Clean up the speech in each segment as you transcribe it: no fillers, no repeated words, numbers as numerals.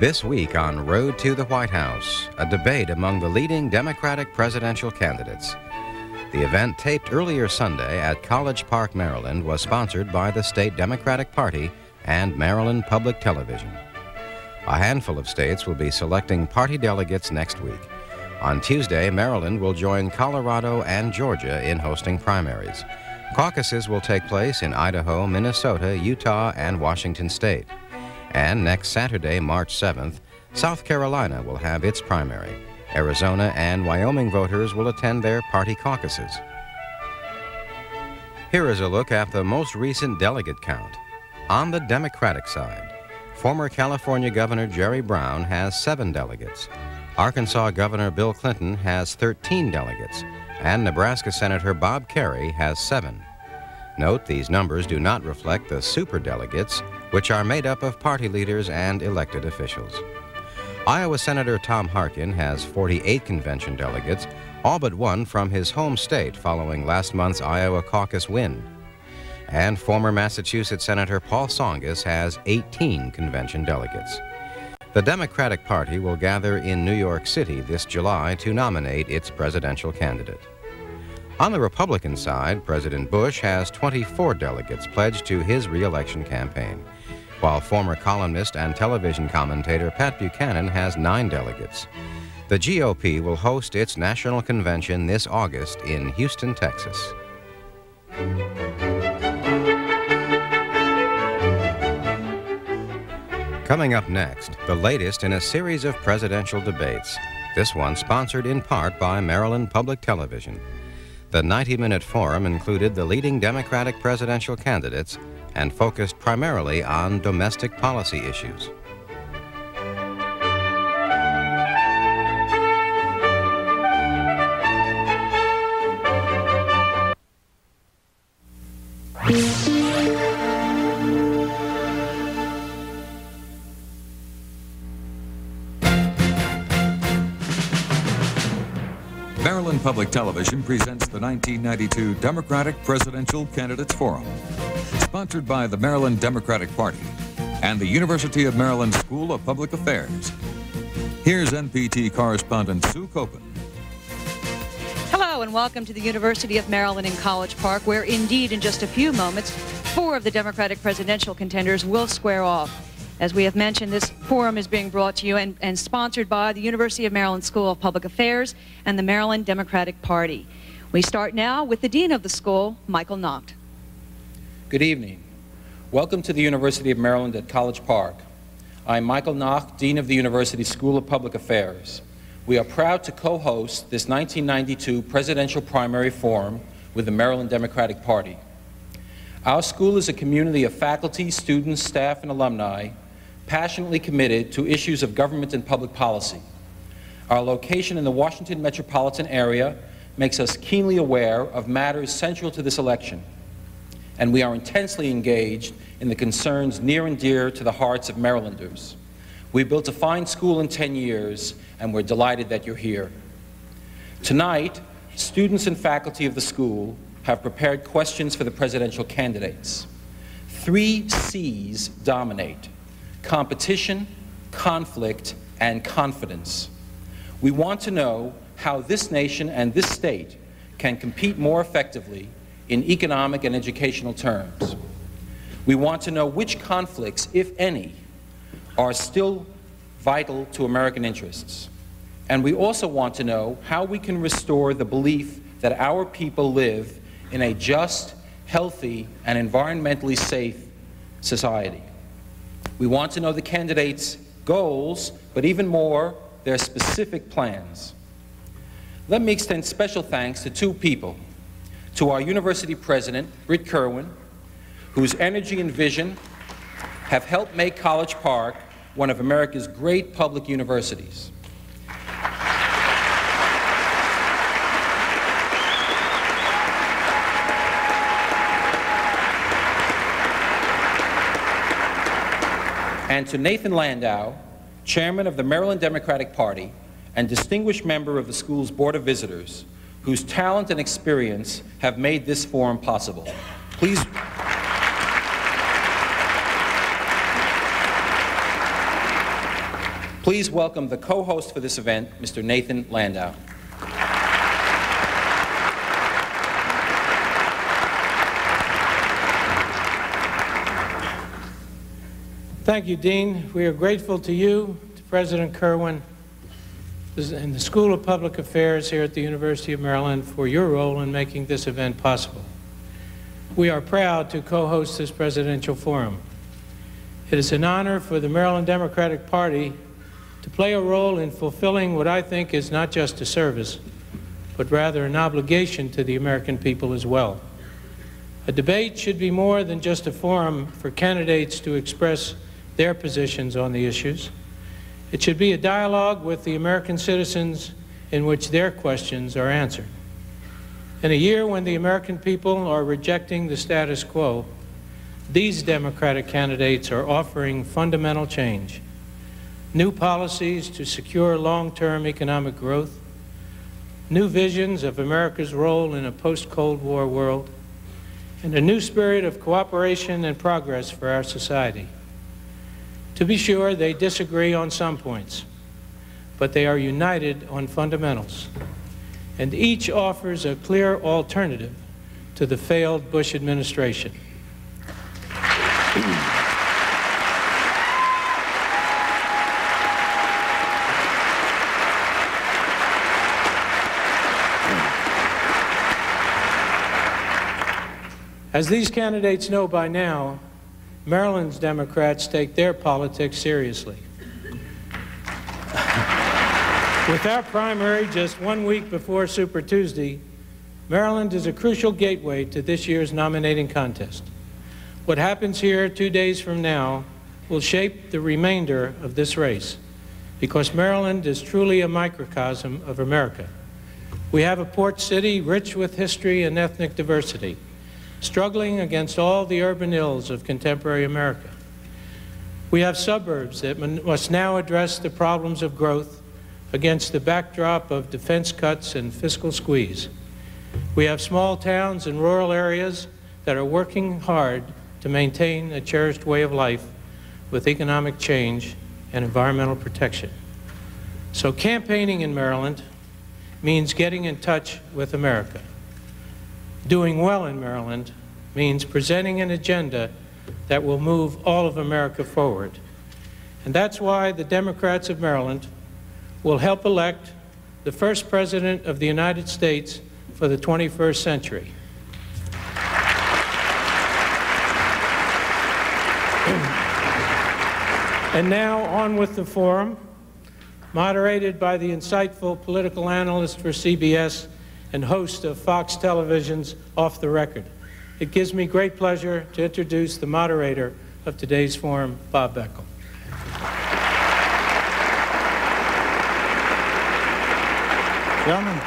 This week on Road to the White House, a debate among the leading Democratic presidential candidates. The event, taped earlier Sunday at College Park, Maryland, was sponsored by the state Democratic Party and Maryland Public Television. A handful of states will be selecting party delegates next week. On Tuesday, Maryland will join Colorado and Georgia in hosting primaries. Caucuses will take place in Idaho, Minnesota, Utah, and Washington State. And next Saturday, March 7th, South Carolina will have its primary. Arizona and Wyoming voters will attend their party caucuses. Here is a look at the most recent delegate count. On the Democratic side, former California Governor Jerry Brown has 7 delegates. Arkansas Governor Bill Clinton has 13 delegates, and Nebraska Senator Bob Kerrey has 7. Note, these numbers do not reflect the superdelegates, which are made up of party leaders and elected officials. Iowa Senator Tom Harkin has 48 convention delegates, all but one from his home state following last month's Iowa caucus win. And former Massachusetts Senator Paul Tsongas has 18 convention delegates. The Democratic Party will gather in New York City this July to nominate its presidential candidate. On the Republican side, President Bush has 24 delegates pledged to his re-election campaign, while former columnist and television commentator Pat Buchanan has 9 delegates. The GOP will host its national convention this August in Houston, Texas. Coming up next, the latest in a series of presidential debates, this one sponsored in part by Maryland Public Television. The 90-minute forum included the leading Democratic presidential candidates and focused primarily on domestic policy issues. Maryland Public Television presents the 1992 Democratic Presidential Candidates Forum, sponsored by the Maryland Democratic Party and the University of Maryland School of Public Affairs. Here's NPT correspondent Sue Copen. Hello and welcome to the University of Maryland in College Park, where indeed in just a few moments, 4 of the Democratic presidential contenders will square off. As we have mentioned, this forum is being brought to you and sponsored by the University of Maryland School of Public Affairs and the Maryland Democratic Party. We start now with the Dean of the school, Michael Nacht. Good evening. Welcome to the University of Maryland at College Park. I'm Michael Nacht, Dean of the University School of Public Affairs. We are proud to co-host this 1992 presidential primary forum with the Maryland Democratic Party. Our school is a community of faculty, students, staff, and alumni passionately committed to issues of government and public policy. Our location in the Washington metropolitan area makes us keenly aware of matters central to this election, and we are intensely engaged in the concerns near and dear to the hearts of Marylanders. We built a fine school in 10 years, and we're delighted that you're here. Tonight, students and faculty of the school have prepared questions for the presidential candidates. 3 C's dominate: competition, conflict, and confidence. We want to know how this nation and this state can compete more effectively in economic and educational terms. We want to know which conflicts, if any, are still vital to American interests. And we also want to know how we can restore the belief that our people live in a just, healthy, and environmentally safe society. We want to know the candidates' goals, but even more, their specific plans. Let me extend special thanks to 2 people: to our university president, Britt Kirwan, whose energy and vision have helped make College Park one of America's great public universities. And to Nathan Landau, chairman of the Maryland Democratic Party and distinguished member of the school's Board of Visitors, whose talent and experience have made this forum possible. Please. Please welcome the co-host for this event, Mr. Nathan Landau. Thank you, Dean. We are grateful to you, to President Kirwan, and the School of Public Affairs here at the University of Maryland for your role in making this event possible. We are proud to co-host this presidential forum. It is an honor for the Maryland Democratic Party to play a role in fulfilling what I think is not just a service, but rather an obligation to the American people as well. A debate should be more than just a forum for candidates to express their positions on the issues. It should be a dialogue with the American citizens in which their questions are answered. In a year when the American people are rejecting the status quo, these Democratic candidates are offering fundamental change, new policies to secure long-term economic growth, new visions of America's role in a post-Cold War world, and a new spirit of cooperation and progress for our society. To be sure, they disagree on some points, but they are united on fundamentals, and each offers a clear alternative to the failed Bush administration. As these candidates know by now, Maryland's Democrats take their politics seriously. With our primary just 1 week before Super Tuesday, Maryland is a crucial gateway to this year's nominating contest. What happens here 2 days from now will shape the remainder of this race, because Maryland is truly a microcosm of America. We have a port city rich with history and ethnic diversity, struggling against all the urban ills of contemporary America. We have suburbs that must now address the problems of growth against the backdrop of defense cuts and fiscal squeeze. We have small towns and rural areas that are working hard to maintain a cherished way of life with economic change and environmental protection. So campaigning in Maryland means getting in touch with America. Doing well in Maryland means presenting an agenda that will move all of America forward. And that's why the Democrats of Maryland will help elect the first President of the United States for the 21st century. And now on with the forum, moderated by the insightful political analyst for CBS and host of Fox Television's Off the Record. It gives me great pleasure to introduce the moderator of today's forum, Bob Beckel. Gentlemen,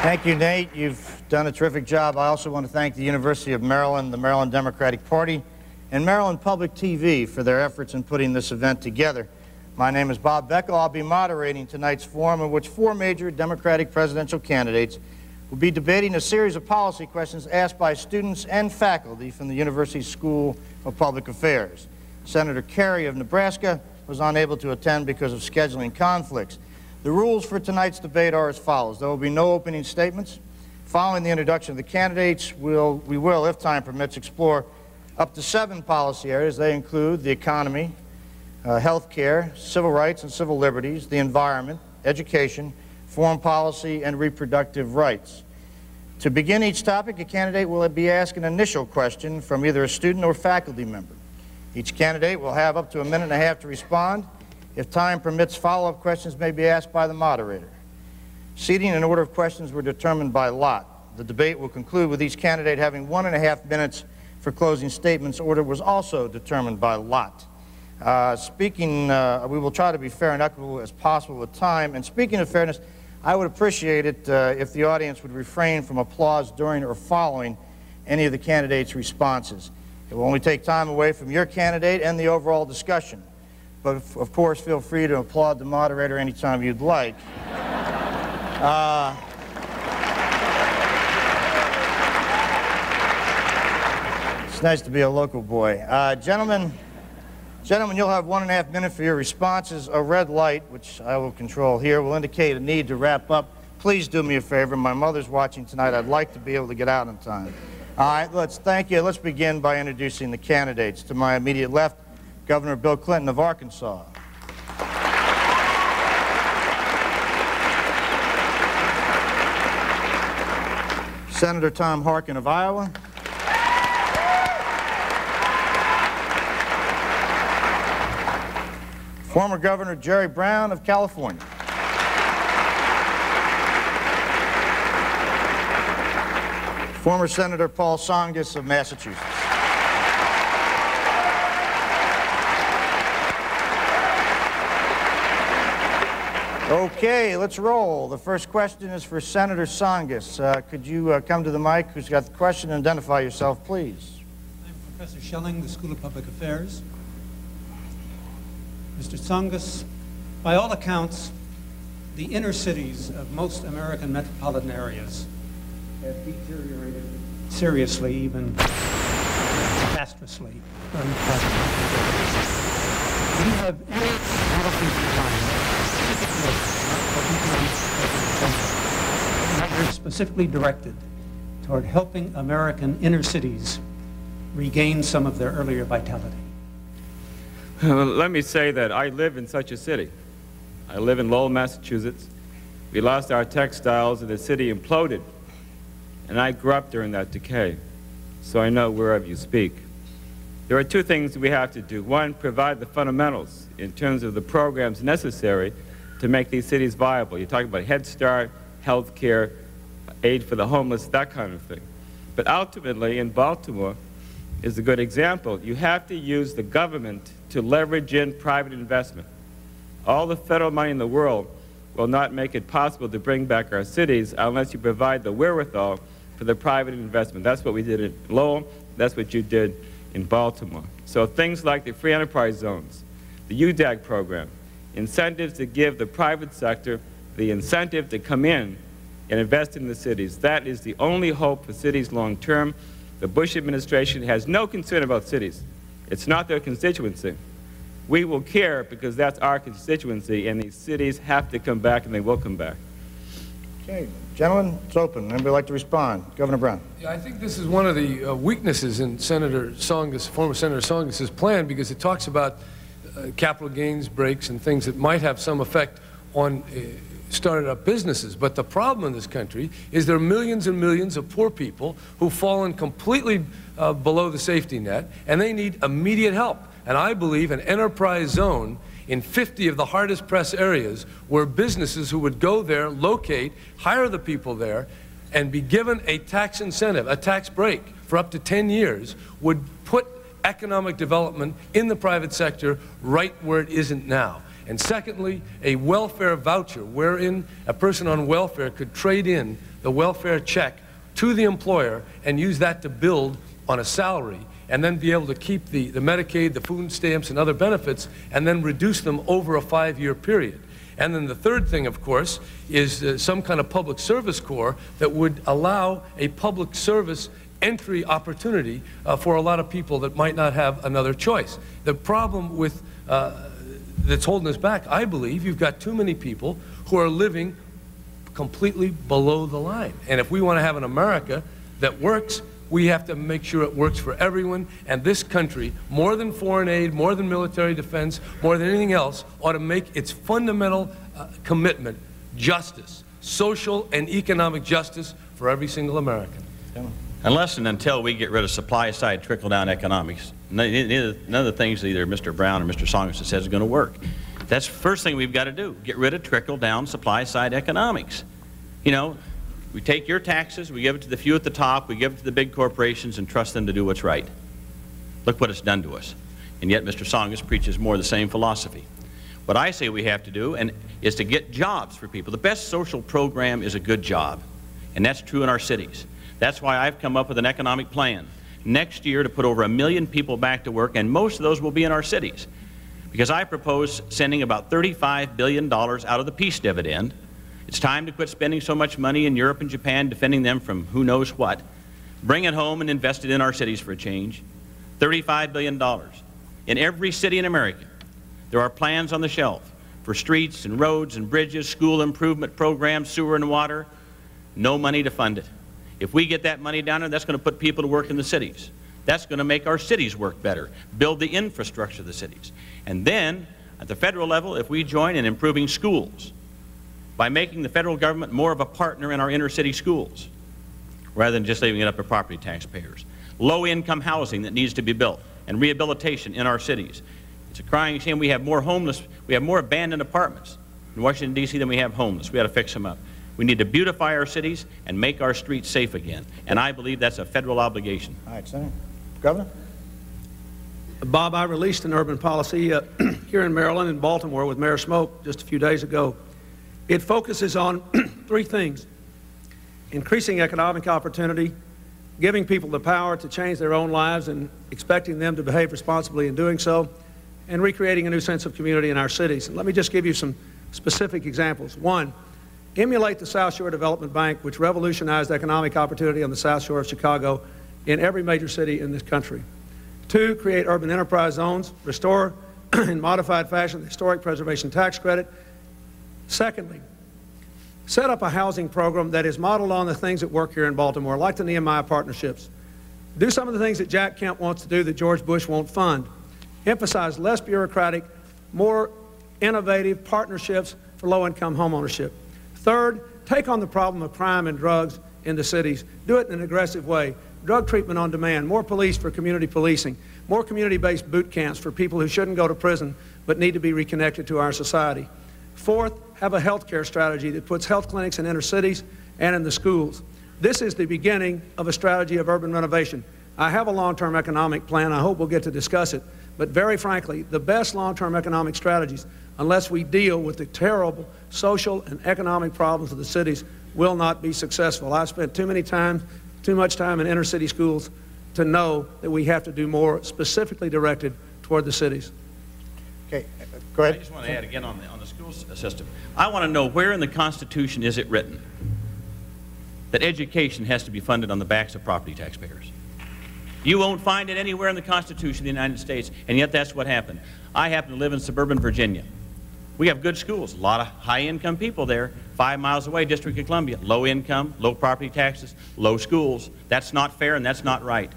thank you, Nate. You've done a terrific job. I also want to thank the University of Maryland, the Maryland Democratic Party, and Maryland Public TV for their efforts in putting this event together. My name is Bob Beckel. I'll be moderating tonight's forum, in which 4 major Democratic presidential candidates will be debating a series of policy questions asked by students and faculty from the University School of Public Affairs. Senator Kerry of Nebraska was unable to attend because of scheduling conflicts. The rules for tonight's debate are as follows. There will be no opening statements. Following the introduction of the candidates, we will, if time permits, explore up to 7 policy areas. They include the economy, health care, civil rights and civil liberties, the environment, education, foreign policy, and reproductive rights. To begin each topic, a candidate will be asked an initial question from either a student or faculty member. Each candidate will have up to 1.5 minutes to respond. If time permits, follow-up questions may be asked by the moderator. Seating and order of questions were determined by lot. The debate will conclude with each candidate having 1.5 minutes for closing statements. Order was also determined by lot. We will try to be fair and equitable as possible with time. And speaking of fairness, I would appreciate it if the audience would refrain from applause during or following any of the candidates' responses. It will only take time away from your candidate and the overall discussion. But of course, feel free to applaud the moderator anytime you'd like. It's nice to be a local boy. Gentlemen, Gentlemen, you'll have 1.5 minutes for your responses. A red light, which I will control here, will indicate a need to wrap up. Please do me a favor. My mother's watching tonight. I'd like to be able to get out in time. All right, thank you. Let's begin by introducing the candidates. To my immediate left, Governor Bill Clinton of Arkansas. Senator Tom Harkin of Iowa. Former Governor Jerry Brown of California. Former Senator Paul Tsongas of Massachusetts. Okay, let's roll. The first question is for Senator Tsongas. Could you come to the mic? Who's got the question? And identify yourself, please. I'm Professor Schelling, the School of Public Affairs. Mr. Tsongas, by all accounts, the inner cities of most American metropolitan areas have deteriorated seriously, even disastrously, during the past 20 years. Do you have any policies in mind, specifically directed toward helping American inner cities regain some of their earlier vitality? Well, let me say that I live in such a city. I live in Lowell, Massachusetts. We lost our textiles and the city imploded. And I grew up during that decay, so I know wherever you speak. There are two things we have to do. One, provide the fundamentals in terms of the programs necessary to make these cities viable. You're talking about Head Start, health care, aid for the homeless, that kind of thing. But ultimately, in Baltimore, is a good example. You have to use the government to leverage in private investment. All the federal money in the world will not make it possible to bring back our cities unless you provide the wherewithal for the private investment. That's what we did at Lowell. That's what you did in Baltimore. So things like the free enterprise zones, the UDAG program, incentives to give the private sector the incentive to come in and invest in the cities. That is the only hope for cities long term. The Bush administration has no concern about cities. It's not their constituency. We will care because that's our constituency, and these cities have to come back, and they will come back. Okay, gentlemen, it's open. Anybody like to respond? Governor Brown. Yeah, I think this is one of the weaknesses in Senator Tsongas, former Senator Tsongas' plan, because it talks about capital gains breaks and things that might have some effect on started up businesses. But the problem in this country is there are millions and millions of poor people who've fallen completely below the safety net, and they need immediate help. And I believe an enterprise zone in 50 of the hardest pressed areas where businesses who would go there, locate, hire the people there, and be given a tax incentive, a tax break for up to 10 years, would put economic development in the private sector right where it isn't now. And secondly, a welfare voucher wherein a person on welfare could trade in the welfare check to the employer and use that to build on a salary, and then be able to keep the Medicaid, the food stamps, and other benefits, and then reduce them over a 5-year period. And then the third thing, of course, is some kind of public service corps that would allow a public service entry opportunity for a lot of people that might not have another choice. The problem with that's holding us back, I believe, you've got too many people who are living completely below the line. And if we want to have an America that works, we have to make sure it works for everyone. And this country, more than foreign aid, more than military defense, more than anything else, ought to make its fundamental commitment justice, social and economic justice for every single American. Unless and until we get rid of supply-side trickle-down economics, none of the things that either Mr. Brown or Mr. Tsongas says is going to work. That's the first thing we've got to do, get rid of trickle-down supply-side economics. You know, we take your taxes, we give it to the few at the top, we give it to the big corporations and trust them to do what's right. Look what it's done to us. And yet Mr. Tsongas preaches more of the same philosophy. What I say we have to do is to get jobs for people. The best social program is a good job, and that's true in our cities. That's why I've come up with an economic plan next year to put over 1 million people back to work, and most of those will be in our cities. Because I propose sending about $35 billion out of the peace dividend. It's time to quit spending so much money in Europe and Japan defending them from who knows what. Bring it home and invest it in our cities for a change. $35 billion. In every city in America, there are plans on the shelf for streets and roads and bridges, school improvement programs, sewer and water. No money to fund it. If we get that money down there, that's going to put people to work in the cities. That's going to make our cities work better, build the infrastructure of the cities. And then, at the federal level, if we join in improving schools by making the federal government more of a partner in our inner city schools, rather than just leaving it up to property taxpayers. Low-income housing that needs to be built and rehabilitation in our cities. It's a crying shame we have more homeless, we have more abandoned apartments in Washington, D.C. than we have homeless. We got to fix them up. We need to beautify our cities and make our streets safe again. And I believe that's a federal obligation. All right, Senator. Governor? Bob, I released an urban policy here in Maryland and Baltimore with Mayor Smoke just a few days ago. It focuses on three things: increasing economic opportunity, giving people the power to change their own lives and expecting them to behave responsibly in doing so, and recreating a new sense of community in our cities. And let me just give you some specific examples. One, emulate the South Shore Development Bank, which revolutionized economic opportunity on the South Shore of Chicago in every major city in this country. Two, create urban enterprise zones, restore in modified fashion the historic preservation tax credit. Secondly, set up a housing program that is modeled on the things that work here in Baltimore, like the Nehemiah Partnerships. Do some of the things that Jack Kemp wants to do that George Bush won't fund. Emphasize less bureaucratic, more innovative partnerships for low-income homeownership. Third, take on the problem of crime and drugs in the cities. Do it in an aggressive way. Drug treatment on demand, more police for community policing, more community-based boot camps for people who shouldn't go to prison but need to be reconnected to our society. Fourth, have a health care strategy that puts health clinics in inner cities and in the schools. This is the beginning of a strategy of urban renovation. I have a long-term economic plan. I hope we'll get to discuss it. But very frankly, the best long-term economic strategies, unless we deal with the terrible social and economic problems of the cities, will not be successful. I've spent too much time in inner city schools to know that we have to do more specifically directed toward the cities. Okay, go ahead. I just want to add again on the school system. I want to know where in the Constitution is it written that education has to be funded on the backs of property taxpayers. You won't find it anywhere in the Constitution of the United States, and yet that's what happened. I happen to live in suburban Virginia. We have good schools, a lot of high-income people there. 5 miles away, District of Columbia, low income, low property taxes, low schools. That's not fair and that's not right.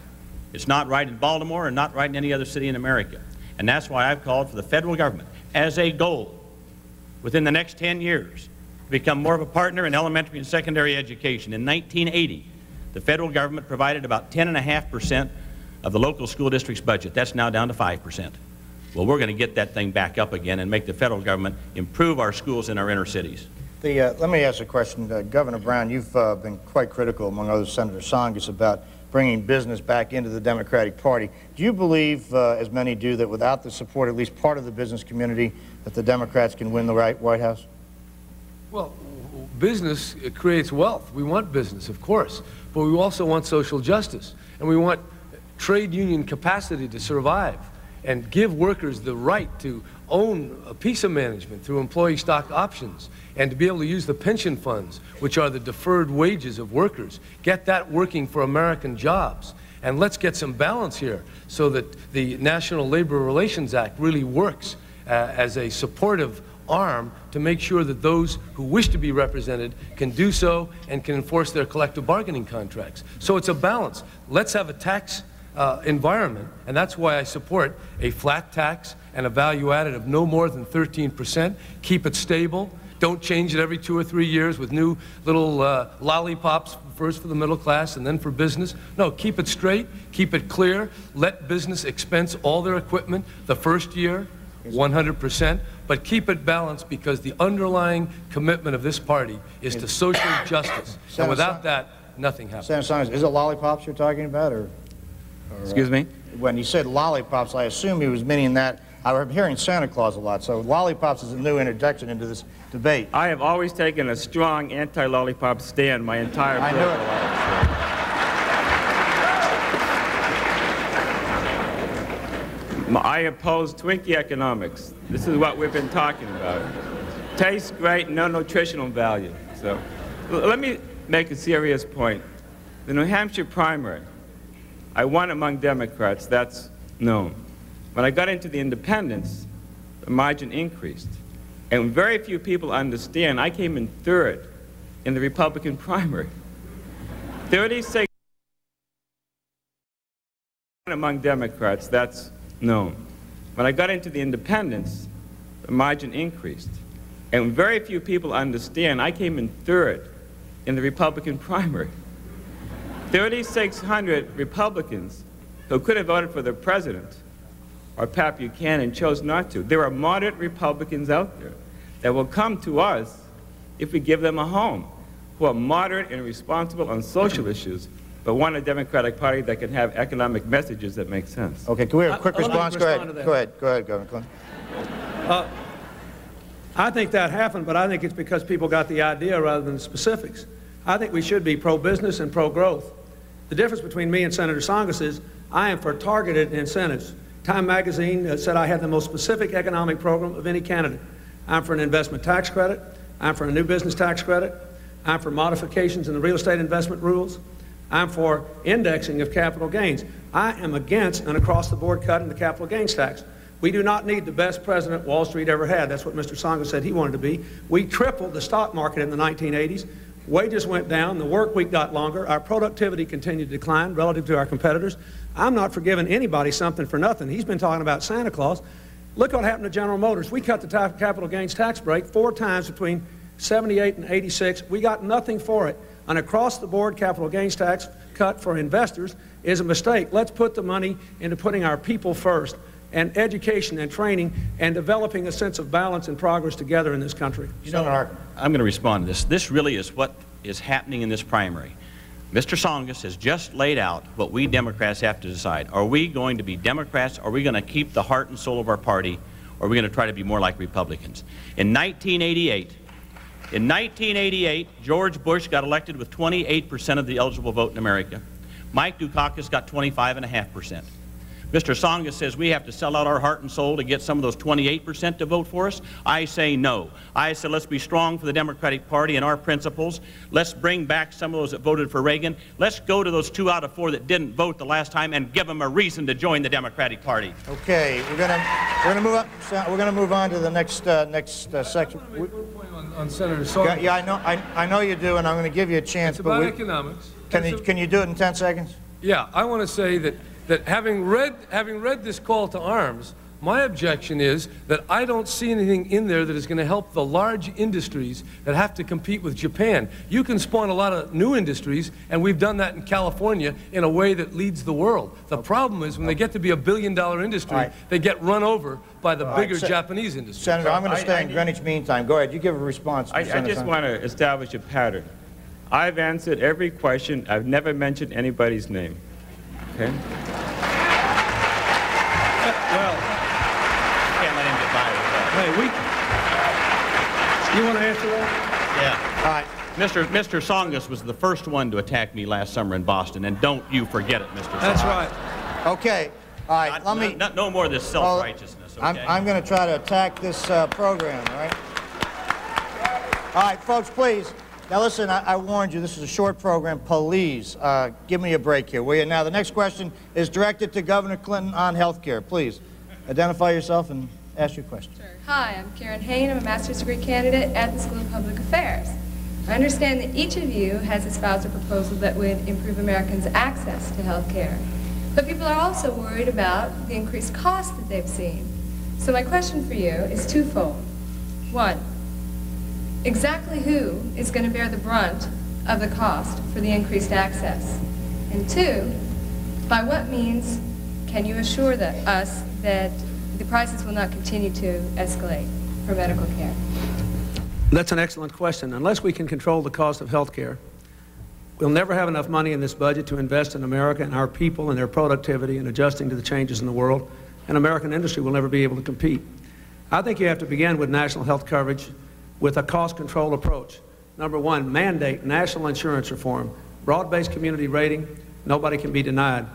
It's not right in Baltimore and not right in any other city in America. And that's why I've called for the federal government as a goal within the next 10 years to become more of a partner in elementary and secondary education. In 1980, the federal government provided about 10.5% of the local school district's budget. That's now down to 5%. Well, we're going to get that thing back up again and make the federal government improve our schools in our inner cities. Let me ask a question. Governor Brown, you've been quite critical, among others, Senator Tsongas, about bringing business back into the Democratic Party. Do you believe, as many do, that without the support, at least part of the business community, that the Democrats can win the White House? Well, business creates wealth. We want business, of course, but we also want social justice, and we want trade union capacity to survive and give workers the right to own a piece of management through employee stock options, and to be able to use the pension funds, which are the deferred wages of workers. Get that working for American jobs. And let's get some balance here so that the National Labor Relations Act really works as a supportive arm to make sure that those who wish to be represented can do so and can enforce their collective bargaining contracts. So it's a balance. Let's have a tax environment, and that's why I support a flat tax and a value added of no more than 13%. Keep it stable. Don't change it every 2 or 3 years with new little lollipops, first for the middle class and then for business. No, keep it straight, keep it clear. Let business expense all their equipment the first year, 100%, but keep it balanced, because the underlying commitment of this party is to social justice. And without that, nothing happens. Senator Tsongas, is it lollipops you're talking about, or excuse me? When he said lollipops, I assume he was meaning that. I'm hearing Santa Claus a lot, so lollipops is a new interjection into this debate. I have always taken a strong anti-lollipop stand my entire political life. I oppose Twinkie economics. This is what we've been talking about. Tastes great, no nutritional value. So let me make a serious point. The New Hampshire primary, I won among Democrats, that's known. When I got into the independents, the margin increased. And very few people understand, I came in third in the Republican primary. 36 among Democrats, that's known. When I got into the independents, the margin increased. And very few people understand, I came in third in the Republican primary. 3,600 Republicans who could have voted for the president or Pat Buchanan chose not to. There are moderate Republicans out there that will come to us if we give them a home, who are moderate and responsible on social issues, but want a Democratic Party that can have economic messages that make sense. Okay, can we have a quick response? Go ahead. Go ahead, Governor Clinton. I think that happened, but I think it's because people got the idea rather than the specifics. I think we should be pro-business and pro-growth. The difference between me and Senator Tsongas is I am for targeted incentives. Time magazine said I had the most specific economic program of any candidate. I'm for an investment tax credit. I'm for a new business tax credit. I'm for modifications in the real estate investment rules. I'm for indexing of capital gains. I am against an across-the-board cut in the capital gains tax. We do not need the best president Wall Street ever had. That's what Mr. Tsongas said he wanted to be. We tripled the stock market in the 1980s. Wages went down. The work week got longer. Our productivity continued to decline relative to our competitors. I'm not forgiving anybody something for nothing. He's been talking about Santa Claus. Look what happened to General Motors. We cut the capital gains tax break 4 times between 78 and 86. We got nothing for it. An across-the-board capital gains tax cut for investors is a mistake. Let's put the money into putting our people first, and education and training and developing a sense of balance and progress together in this country. I'm going to respond to this. This really is what is happening in this primary. Mr. Tsongas has just laid out what we Democrats have to decide. Are we going to be Democrats? Are we going to keep the heart and soul of our party? Or are we going to try to be more like Republicans? In 1988, George Bush got elected with 28% of the eligible vote in America. Mike Dukakis got 25.5%. Mr. Tsongas says we have to sell out our heart and soul to get some of those 28% to vote for us. I say no. I say let's be strong for the Democratic Party and our principles. Let's bring back some of those that voted for Reagan. Let's go to those 2 out of 4 that didn't vote the last time and give them a reason to join the Democratic Party. Okay, we're gonna move up. We're gonna move on to the next section. On Senator Tsongas. Yeah, I know you do, and I'm going to give you a chance. It's about economics. Can you do it in 10 seconds? Yeah, I want to say that having read this call to arms, my objection is that I don't see anything in there that is going to help the large industries that have to compete with Japan. You can spawn a lot of new industries, and we've done that in California in a way that leads the world. The problem is when they get to be a billion-dollar industry, they get run over by the bigger Japanese industry. Senator, I'm going to stay in Greenwich Mean Time. Go ahead. You give a response. I just want to establish a pattern. I've answered every question. I've never mentioned anybody's name. Okay? Well, can't let him get by with that. Hey, you want to answer that? Yeah. All right. Mr. Tsongas was the first one to attack me last summer in Boston, and don't you forget it, Mr. Tsongas. That's right. Okay. All right. No more of this self-righteousness. Okay? I'm going to try to attack this program. All right. All right, folks, please. Now listen, I warned you, this is a short program. Please, give me a break here, will you? Now, the next question is directed to Governor Clinton on health care. Please, identify yourself and ask your question. Sure. Hi, I'm Karen Hain. I'm a master's degree candidate at the School of Public Affairs. I understand that each of you has espoused a proposal that would improve Americans' access to health care. But people are also worried about the increased cost that they've seen. So my question for you is twofold. One, exactly who is going to bear the brunt of the cost for the increased access? And two, by what means can you assure us that the prices will not continue to escalate for medical care? That's an excellent question. Unless we can control the cost of health care, we'll never have enough money in this budget to invest in America and our people and their productivity and adjusting to the changes in the world, and American industry will never be able to compete. I think you have to begin with national health coverage with a cost control approach. Number one, mandate national insurance reform, broad-based community rating, nobody can be denied.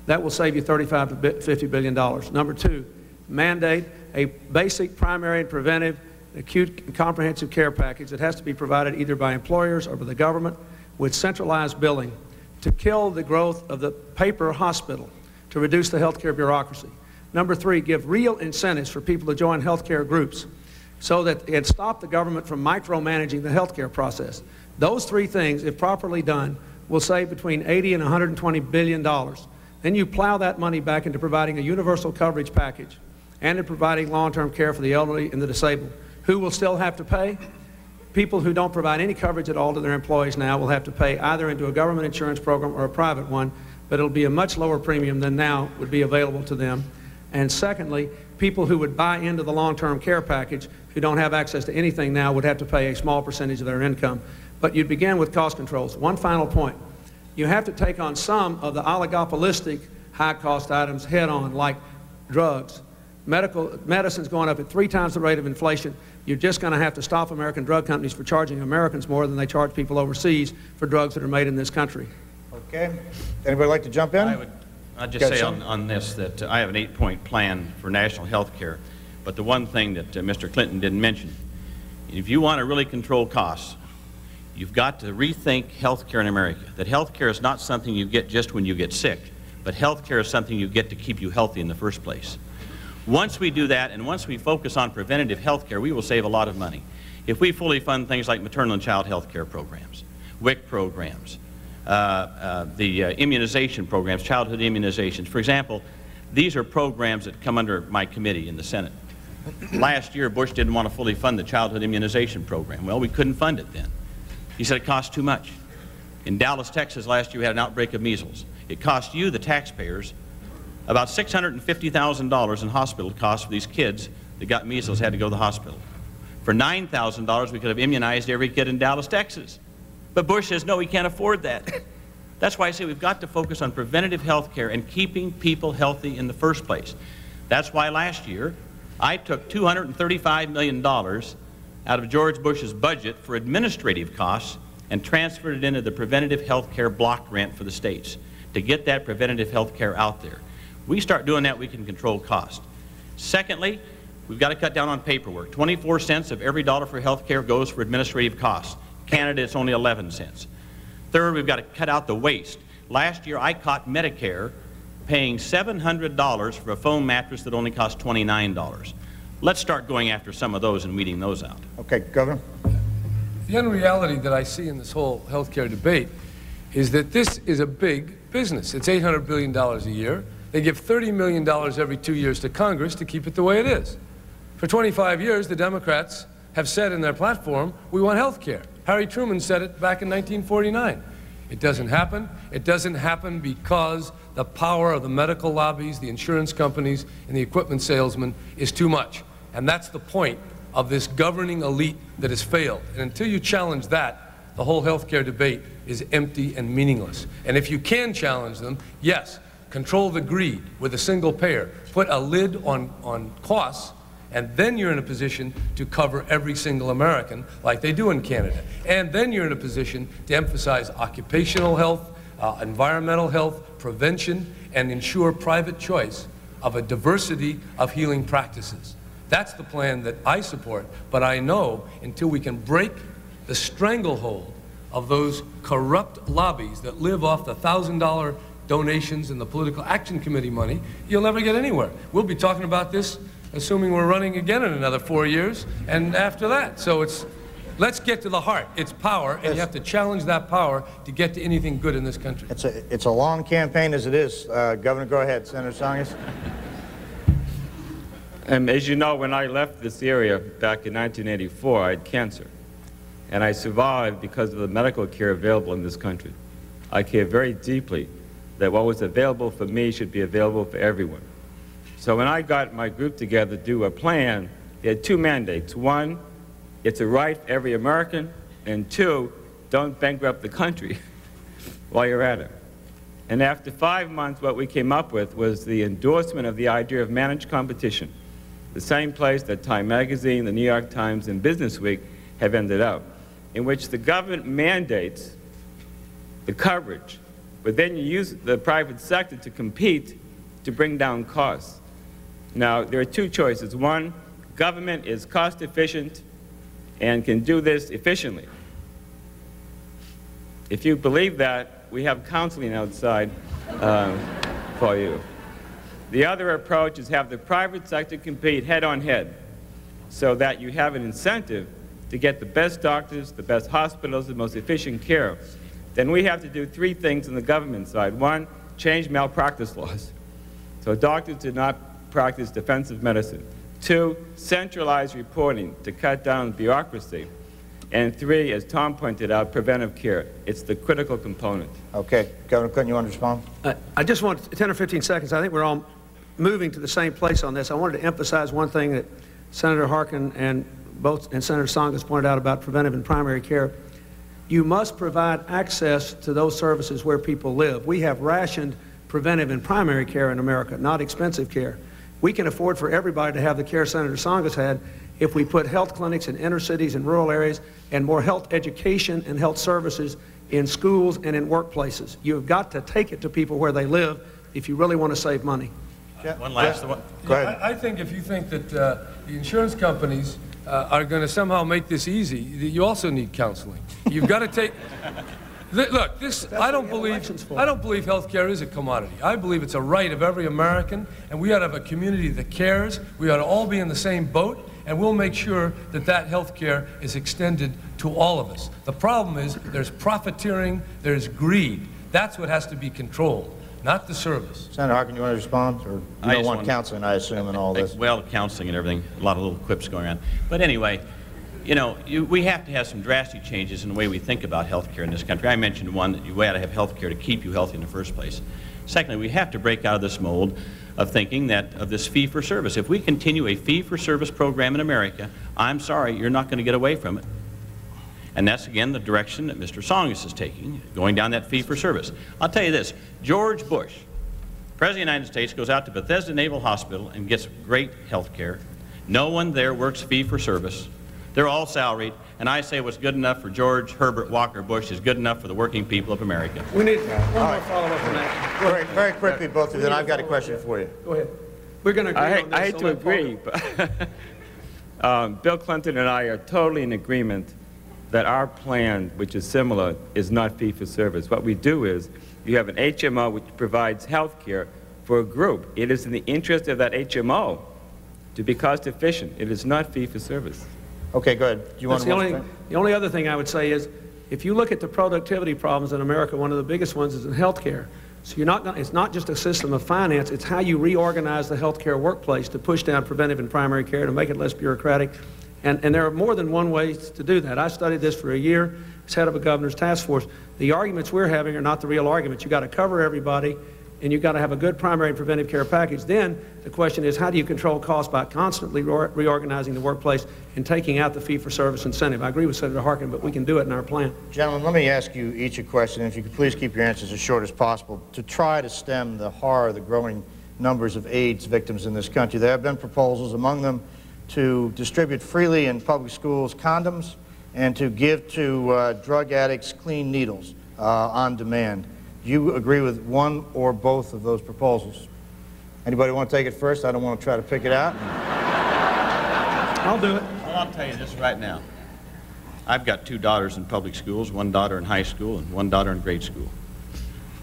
That will save you $35 to $50 billion. Number two, mandate a basic primary and preventive acute and comprehensive care package that has to be provided either by employers or by the government with centralized billing to kill the growth of the paper hospital, to reduce the health care bureaucracy. Number 3, give real incentives for people to join health care groups so that it stopped the government from micromanaging the health care process. Those 3 things, if properly done, will save between $80 and $120 billion. Then you plow that money back into providing a universal coverage package and in providing long-term care for the elderly and the disabled. Who will still have to pay? People who don't provide any coverage at all to their employees now will have to pay either into a government insurance program or a private one, but it'll be a much lower premium than now would be available to them. And secondly, people who would buy into the long-term care package who don't have access to anything now would have to pay a small percentage of their income. But you'd begin with cost controls. One final point. You have to take on some of the oligopolistic high-cost items head-on, like drugs. Medicine's going up at 3 times the rate of inflation. You're just going to have to stop American drug companies for charging Americans more than they charge people overseas for drugs that are made in this country. Okay. Anybody like to jump in? I'd just say on this that I have an 8-point plan for national health care. But the one thing that Mr. Clinton didn't mention, if you want to really control costs, you've got to rethink health care in America. That health care is not something you get just when you get sick, but health care is something you get to keep you healthy in the first place. Once we do that, and once we focus on preventative health care, we will save a lot of money. If we fully fund things like maternal and child health care programs, WIC programs, the immunization programs, childhood immunizations. For example, these are programs that come under my committee in the Senate. Last year, Bush didn't want to fully fund the childhood immunization program. Well, we couldn't fund it then. He said it cost too much. In Dallas, Texas, last year we had an outbreak of measles. It cost you, the taxpayers, about $650,000 in hospital costs for these kids that got measles, had to go to the hospital. For $9,000, we could have immunized every kid in Dallas, Texas. But Bush says, no, we can't afford that. That's why I say we've got to focus on preventative health care and keeping people healthy in the first place. That's why last year I took $235 million out of George Bush's budget for administrative costs and transferred it into the preventative health care block grant for the states to get that preventative health care out there. We start doing that, we can control cost. Secondly, we've got to cut down on paperwork. 24 cents of every dollar for health care goes for administrative costs. Canada, it's only 11 cents. Third, we've got to cut out the waste. Last year, I caught Medicare paying $700 for a foam mattress that only cost $29. Let's start going after some of those and weeding those out. Okay, Governor. The unreality that I see in this whole health care debate is that this is a big business. It's $800 billion a year. They give $30 million every 2 years to Congress to keep it the way it is. For 25 years, the Democrats have said in their platform, we want health care. Harry Truman said it back in 1949. It doesn't happen. It doesn't happen because the power of the medical lobbies, the insurance companies, and the equipment salesmen is too much. And that's the point of this governing elite that has failed. And until you challenge that, the whole health care debate is empty and meaningless. And if you can challenge them, yes, control the greed with a single payer, put a lid on costs, and then you're in a position to cover every single American like they do in Canada. And then you're in a position to emphasize occupational health, environmental health, prevention, and ensure private choice of a diversity of healing practices. That's the plan that I support, but I know until we can break the stranglehold of those corrupt lobbies that live off the $1,000 donations and the Political Action Committee money, you'll never get anywhere. We'll be talking about this assuming we're running again in another 4 years, and after that. So let's get to the heart. It's power, and you have to challenge that power to get to anything good in this country. It's a long campaign as it is. Governor, go ahead. Senator Tsongas. As you know, when I left this area back in 1984, I had cancer. And I survived because of the medical care available in this country. I care very deeply that what was available for me should be available for everyone. So when I got my group together to do a plan, they had 2 mandates. 1, it's a right for every American, and 2, don't bankrupt the country while you're at it. And after 5 months, what we came up with was the endorsement of the idea of managed competition, the same place that Time Magazine, the New York Times, and Business Week have ended up, in which the government mandates the coverage, but then you use the private sector to compete to bring down costs. Now, there are 2 choices. 1, government is cost efficient and can do this efficiently. If you believe that, we have counseling outside for you. The other approach is have the private sector compete head-on-head so that you have an incentive to get the best doctors, the best hospitals, the most efficient care. Then we have to do three things on the government side. One, change malpractice laws so doctors do not practice defensive medicine. Two, centralize reporting to cut down bureaucracy. And three, as Tom pointed out, preventive care. It's the critical component. Okay. Governor Clinton, you want to respond? I just want 10 or 15 seconds. I think we're all moving to the same place on this. I wanted to emphasize one thing that Senator Harkin and Senator Tsongas pointed out about preventive and primary care. You must provide access to those services where people live. We have rationed preventive and primary care in America, not expensive care. We can afford for everybody to have the care Senator Tsongas had if we put health clinics in inner cities and rural areas and more health education and health services in schools and in workplaces. You've got to take it to people where they live if you really want to save money. One last one. Go ahead. I think if you think that the insurance companies are going to somehow make this easy, you also need counseling. You've got to take... Look, I don't believe health care is a commodity. I believe it's a right of every American, and we ought to have a community that cares. We ought to all be in the same boat, and we'll make sure that that health care is extended to all of us. The problem is there's profiteering, there's greed. That's what has to be controlled, not the service. Senator Harkin, you want to respond? Or you don't want counseling, I assume, and all this? Well, counseling and everything, a lot of little quips going on. But anyway, you know, we have to have some drastic changes in the way we think about health care in this country. I mentioned one, that you ought to have health care to keep you healthy in the first place. Secondly, we have to break out of this mold of thinking of this fee-for-service. If we continue a fee-for-service program in America, I'm sorry, you're not going to get away from it. And that's, again, the direction that Mr. Tsongas is taking, going down that fee-for-service. I'll tell you this, George Bush, President of the United States, goes out to Bethesda Naval Hospital and gets great health care. No one there works fee-for-service. They're all salaried, and I say what's good enough for George Herbert Walker Bush is good enough for the working people of America. We need one more follow-up on that. Very quickly, both of you, then I've got a question for you. Go ahead. We're going to agree on this. I hate to agree, but Bill Clinton and I are totally in agreement that our plan, which is similar, is not fee-for-service. What we do is you have an HMO which provides health care for a group. It is in the interest of that HMO to be cost-efficient. It is not fee-for-service. Okay, go ahead. Do you want to the only other thing I would say is, if you look at the productivity problems in America, one of the biggest ones is in health care. So it's not just a system of finance, it's how you reorganize the health care workplace to push down preventive and primary care, to make it less bureaucratic. And there are more than one way to do that. I studied this for a year as head of a governor's task force. The arguments we're having are not the real arguments. You've got to cover everybody, and you've got to have a good primary and preventive care package. Then the question is, how do you control costs by constantly reorganizing the workplace and taking out the fee-for-service incentive? I agree with Senator Harkin, but we can do it in our plan. Gentlemen, let me ask you each a question, and if you could please keep your answers as short as possible, to try to stem the horror, the growing numbers of AIDS victims in this country. There have been proposals, among them, to distribute freely in public schools condoms and to give to drug addicts clean needles on demand. Do you agree with one or both of those proposals? Anybody want to take it first? I don't want to try to pick it out. I'll do it. Well, I'll tell you this right now. I've got 2 daughters in public schools, 1 daughter in high school and 1 daughter in grade school.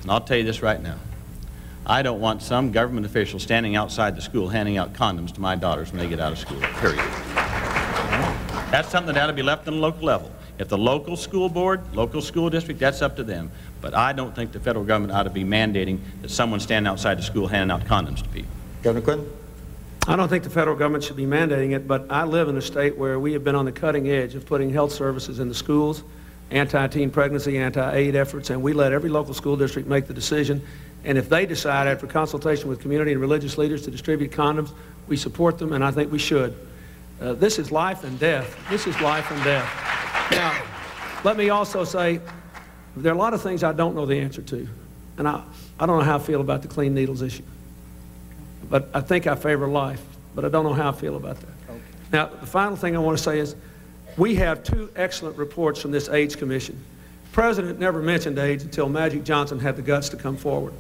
And I'll tell you this right now. I don't want some government official standing outside the school handing out condoms to my daughters when they get out of school, period. That's something that ought to be left on a local level. If the local school board, local school district, that's up to them. But I don't think the federal government ought to be mandating that someone stand outside the school handing out condoms to people. Governor Clinton? I don't think the federal government should be mandating it, but I live in a state where we have been on the cutting edge of putting health services in the schools, anti-teen pregnancy, anti-AIDS efforts, and we let every local school district make the decision. And if they decide, after consultation with community and religious leaders, to distribute condoms, we support them, and I think we should. This is life and death. This is life and death. Now, let me also say, there are a lot of things I don't know the answer to, and I don't know how I feel about the clean needles issue. But I think I favor life, but I don't know how I feel about that. Okay. Now, the final thing I want to say is, we have 2 excellent reports from this AIDS Commission. The President never mentioned AIDS until Magic Johnson had the guts to come forward.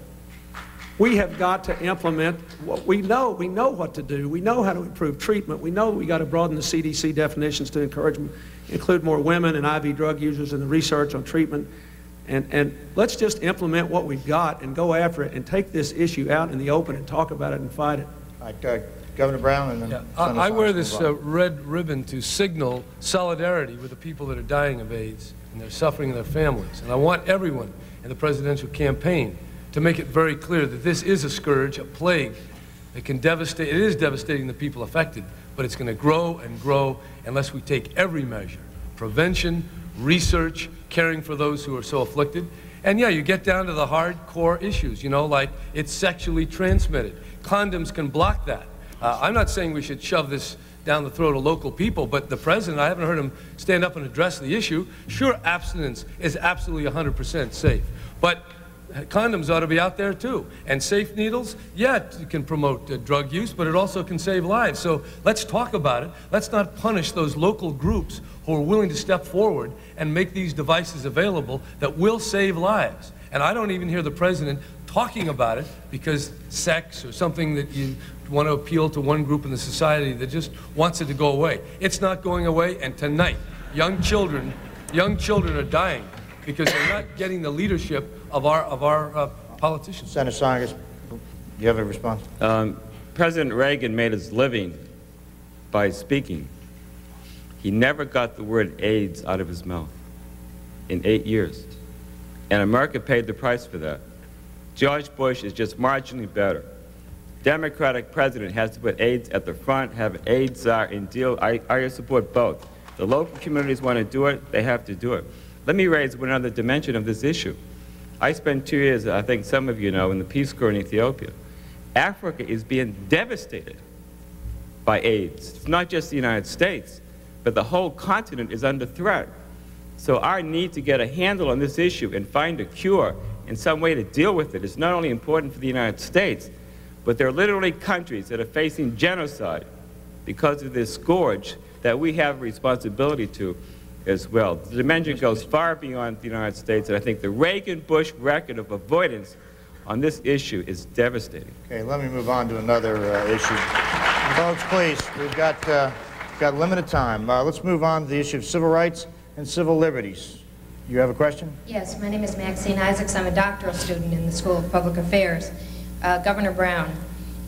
We have got to implement what we know. We know what to do. We know how to improve treatment. We know we got to broaden the CDC definitions to include more women and IV drug users in the research on treatment. And let's just implement what we've got and go after it and take this issue out in the open and talk about it and fight it. All right, Governor Brown and then Senator I wear Saunders. this red ribbon to signal solidarity with the people that are dying of AIDS and they're suffering in their families. And I want everyone in the presidential campaign to make it very clear that this is a scourge, a plague that can devastate. It is devastating the people affected, but it's going to grow and grow unless we take every measure: prevention, research, caring for those who are so afflicted. And yeah, you get down to the hardcore issues, you know, like it's sexually transmitted. Condoms can block that. I'm not saying we should shove this down the throat of local people, but the president, I haven't heard him stand up and address the issue. Sure, abstinence is absolutely 100% safe, but condoms ought to be out there too. And safe needles, yeah, it can promote drug use, but it also can save lives. So let's talk about it. Let's not punish those local groups who are willing to step forward and make these devices available that will save lives. And I don't even hear the president talking about it because sex or something that you want to appeal to one group in the society that just wants it to go away. It's not going away, and tonight, young children are dying because they're not getting the leadership of our politicians. Senator Saunders, do you have a response? President Reagan made his living by speaking. He never got the word AIDS out of his mouth in 8 years. And America paid the price for that. George Bush is just marginally better. Democratic president has to put AIDS at the front, have an AIDS czar, and deal. I support both. The local communities want to do it, they have to do it. Let me raise one other dimension of this issue. I spent 2 years, I think some of you know, in the Peace Corps in Ethiopia. Africa is being devastated by AIDS. It's not just the United States, but the whole continent is under threat. So our need to get a handle on this issue and find a cure and some way to deal with it is not only important for the United States, but there are literally countries that are facing genocide because of this scourge that we have a responsibility to as well. The dimension goes far beyond the United States, and I think the Reagan-Bush record of avoidance on this issue is devastating. Okay, let me move on to another issue. Folks, please, we've got limited time. Let's move on to the issue of civil rights and civil liberties. You have a question? Yes, my name is Maxine Isaacs. I'm a doctoral student in the School of Public Affairs. Governor Brown,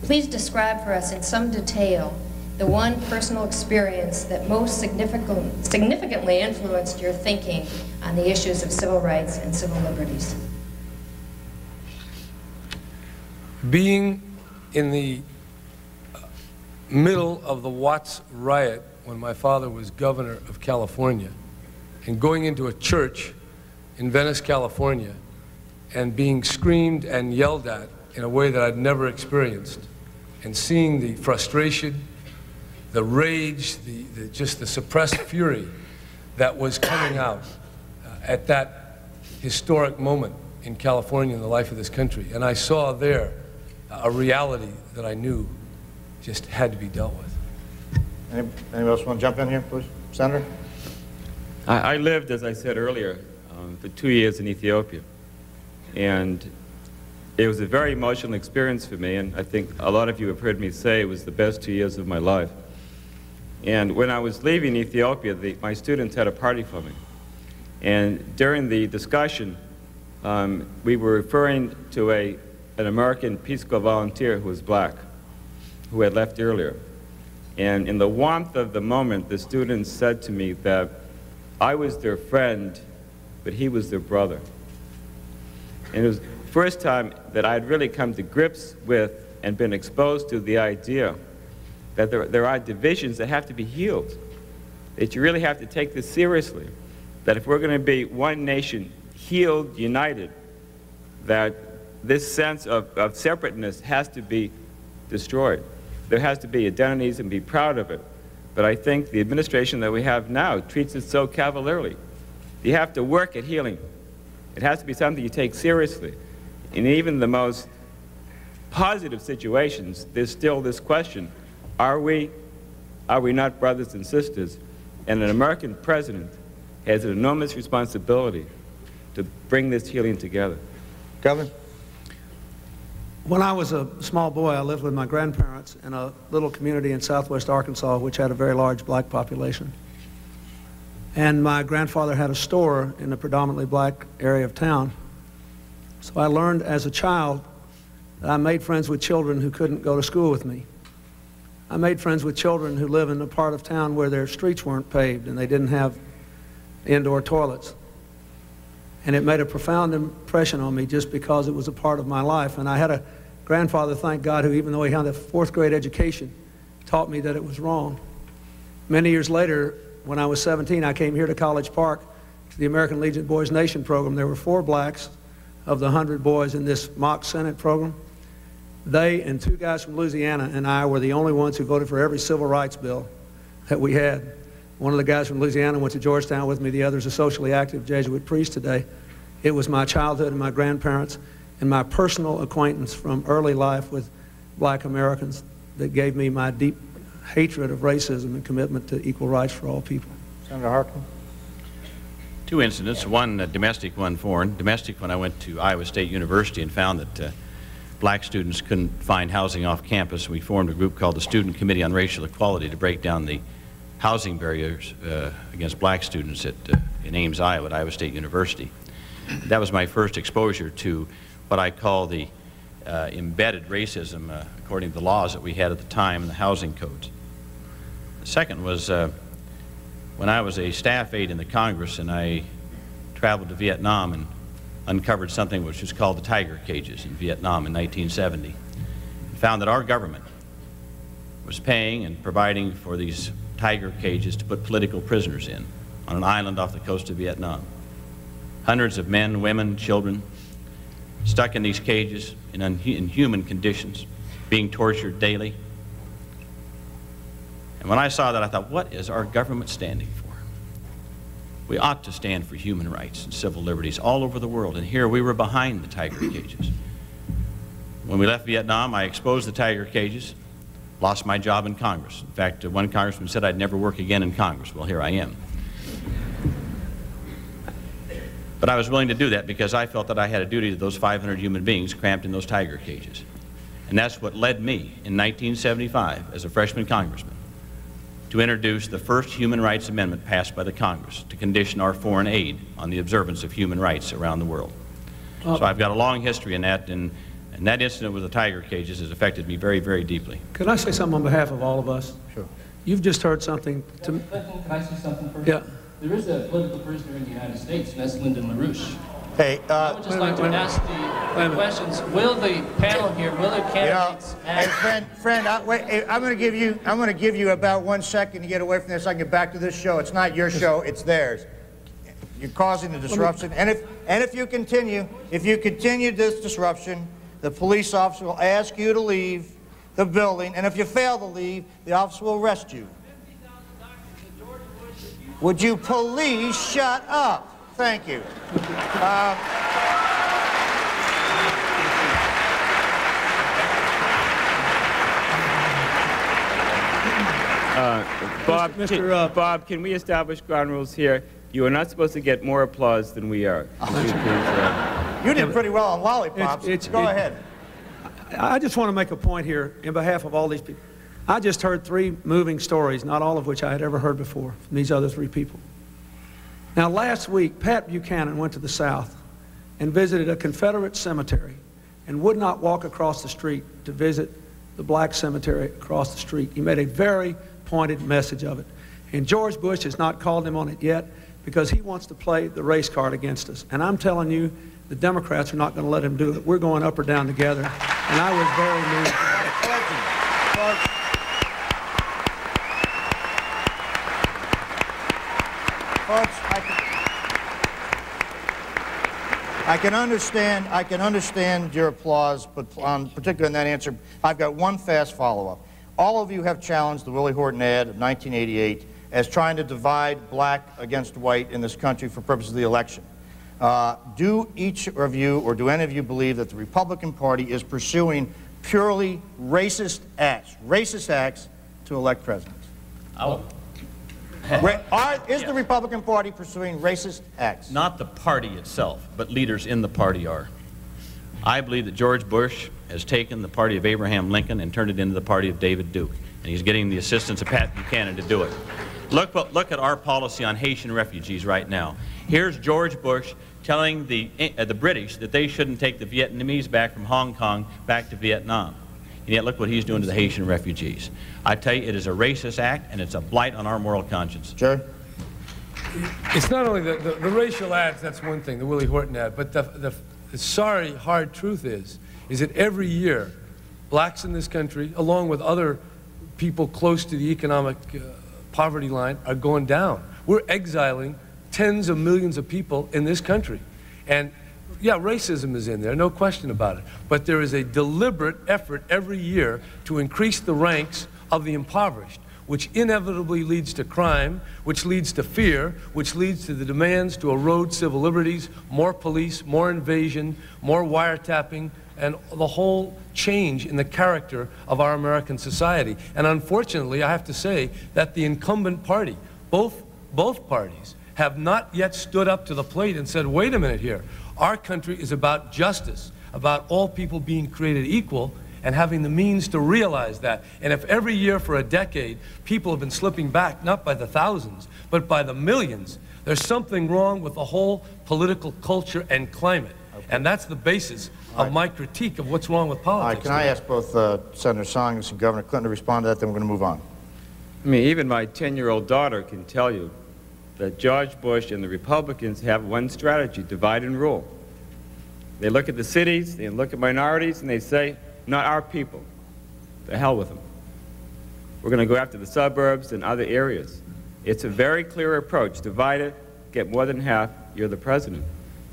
please describe for us in some detail the one personal experience that most significantly influenced your thinking on the issues of civil rights and civil liberties. Being in the middle of the Watts riot when my father was governor of California, and going into a church in Venice, California, and being screamed and yelled at in a way that I'd never experienced, and seeing the frustration, the rage, just the suppressed fury that was coming out at that historic moment in California in the life of this country. And I saw there a reality that I knew just had to be dealt with. Anyone else want to jump in here, please? Senator? I lived, as I said earlier, for 2 years in Ethiopia. And it was a very emotional experience for me, and I think a lot of you have heard me say it was the best 2 years of my life. And when I was leaving Ethiopia, my students had a party for me. And during the discussion, we were referring to an American Peace Corps volunteer who was black, who had left earlier. And in the warmth of the moment, the students said to me that I was their friend, but he was their brother. And it was the first time that I'd really come to grips with and been exposed to the idea that there are divisions that have to be healed, that you really have to take this seriously, that if we're going to be one nation, healed, united, that this sense of separateness has to be destroyed. There has to be identities and be proud of it. But I think the administration that we have now treats it so cavalierly. You have to work at healing. It has to be something you take seriously. In even the most positive situations, there's still this question, are we not brothers and sisters? And an American president has an enormous responsibility to bring this healing together. Governor? When I was a small boy, I lived with my grandparents in a little community in southwest Arkansas, which had a very large black population. And my grandfather had a store in a predominantly black area of town. So I learned as a child that I made friends with children who couldn't go to school with me. I made friends with children who live in a part of town where their streets weren't paved and they didn't have indoor toilets. And it made a profound impression on me just because it was a part of my life. And I had a grandfather, thank God, who, even though he had a 4th grade education, taught me that it was wrong. Many years later, when I was 17, I came here to College Park to the American Legion Boys Nation program. There were 4 blacks of the 100 boys in this mock Senate program. They and 2 guys from Louisiana and I were the only ones who voted for every civil rights bill that we had. One of the guys from Louisiana went to Georgetown with me. The other's a socially active Jesuit priest today. It was my childhood and my grandparents and my personal acquaintance from early life with black Americans that gave me my deep hatred of racism and commitment to equal rights for all people. Senator Harkin. 2 incidents, one domestic, one foreign. Domestic, when I went to Iowa State University and found that black students couldn't find housing off campus, we formed a group called the Student Committee on Racial Equality to break down the housing barriers against black students in Ames, Iowa, at Iowa State University. That was my first exposure to what I call the embedded racism according to the laws that we had at the time in the housing codes. The second was when I was a staff aide in the Congress and I traveled to Vietnam and uncovered something which was called the tiger cages in Vietnam in 1970. And found that our government was paying and providing for these tiger cages to put political prisoners in on an island off the coast of Vietnam. Hundreds of men, women, children stuck in these cages in inhuman conditions, being tortured daily. And when I saw that, I thought, what is our government standing for? We ought to stand for human rights and civil liberties all over the world, and here we were behind the tiger cages. When we left Vietnam, I exposed the tiger cages, lost my job in Congress. In fact, one congressman said I'd never work again in Congress. Well, here I am. But I was willing to do that because I felt that I had a duty to those 500 human beings cramped in those tiger cages. And that's what led me in 1975, as a freshman congressman, to introduce the first Human Rights Amendment passed by the Congress to condition our foreign aid on the observance of human rights around the world. So I've got a long history in that, and that incident with the tiger cages has affected me very, very deeply. Could I say something on behalf of all of us? Sure. You've just heard something to me. Can I say something first? Yeah. There is a political prisoner in the United States, and that's Lyndon LaRouche. Hey, I would just like to ask the questions. Will the panel here, will the candidates hey, friend, I'm going to give you about 1 second to get away from this. I can get back to this show. It's not your show, it's theirs. You're causing the disruption. And if you continue this disruption, the police officer will ask you to leave the building, and if you fail to leave, the officer will arrest you. Would you please shut up? Thank you. Bob, can we establish ground rules here? You are not supposed to get more applause than we are. You did pretty well on lollipops. Go ahead. I just want to make a point here in behalf of all these people. I just heard 3 moving stories, not all of which I had ever heard before, from these other 3 people. Now, last week, Pat Buchanan went to the South and visited a Confederate cemetery and would not walk across the street to visit the black cemetery across the street. He made a very pointed message of it. And George Bush has not called him on it yet because he wants to play the race card against us. And I'm telling you, the Democrats are not going to let him do it. We're going up or down together. And I was very moved. Folks, I can understand your applause, but particularly in that answer, I've got one fast follow-up. All of you have challenged the Willie Horton ad of 1988 as trying to divide black against white in this country for purposes of the election. Do each of you, or do any of you, believe that the Republican Party is pursuing purely racist acts to elect presidents? Is the Republican Party pursuing racist acts? Not the party itself, but leaders in the party are. I believe that George Bush has taken the party of Abraham Lincoln and turned it into the party of David Duke, and he's getting the assistance of Pat Buchanan to do it. Look at our policy on Haitian refugees right now. Here's George Bush telling the British that they shouldn't take the Vietnamese back from Hong Kong back to Vietnam. And yet look what he's doing to the Haitian refugees. I tell you, it is a racist act, and it's a blight on our moral conscience. Jerry? It's not only the racial ads, that's one thing, the Willie Horton ad, but the sorry, hard truth is that every year, blacks in this country, along with other people close to the economic poverty line, are going down. We're exiling tens of millions of people in this country. And yeah, racism is in there, no question about it. But there is a deliberate effort every year to increase the ranks of the impoverished, which inevitably leads to crime, which leads to fear, which leads to the demands to erode civil liberties, more police, more invasion, more wiretapping, and the whole change in the character of our American society. And unfortunately, I have to say that the incumbent party, both parties, have not yet stood up to the plate and said, wait a minute here, our country is about justice, about all people being created equal, and having the means to realize that. And if every year for a decade, people have been slipping back, not by the thousands, but by the millions, there's something wrong with the whole political culture and climate. Okay. And that's the basis of my critique of what's wrong with politics. All right, can I ask both Senator Tsongas and Governor Clinton to respond to that, then we're going to move on. I mean, even my 10-year-old daughter can tell you that George Bush and the Republicans have one strategy: divide and rule. They look at the cities, they look at minorities, and they say, not our people. The hell with them. We're going to go after the suburbs and other areas. It's a very clear approach. Divide it, get more than half, you're the president.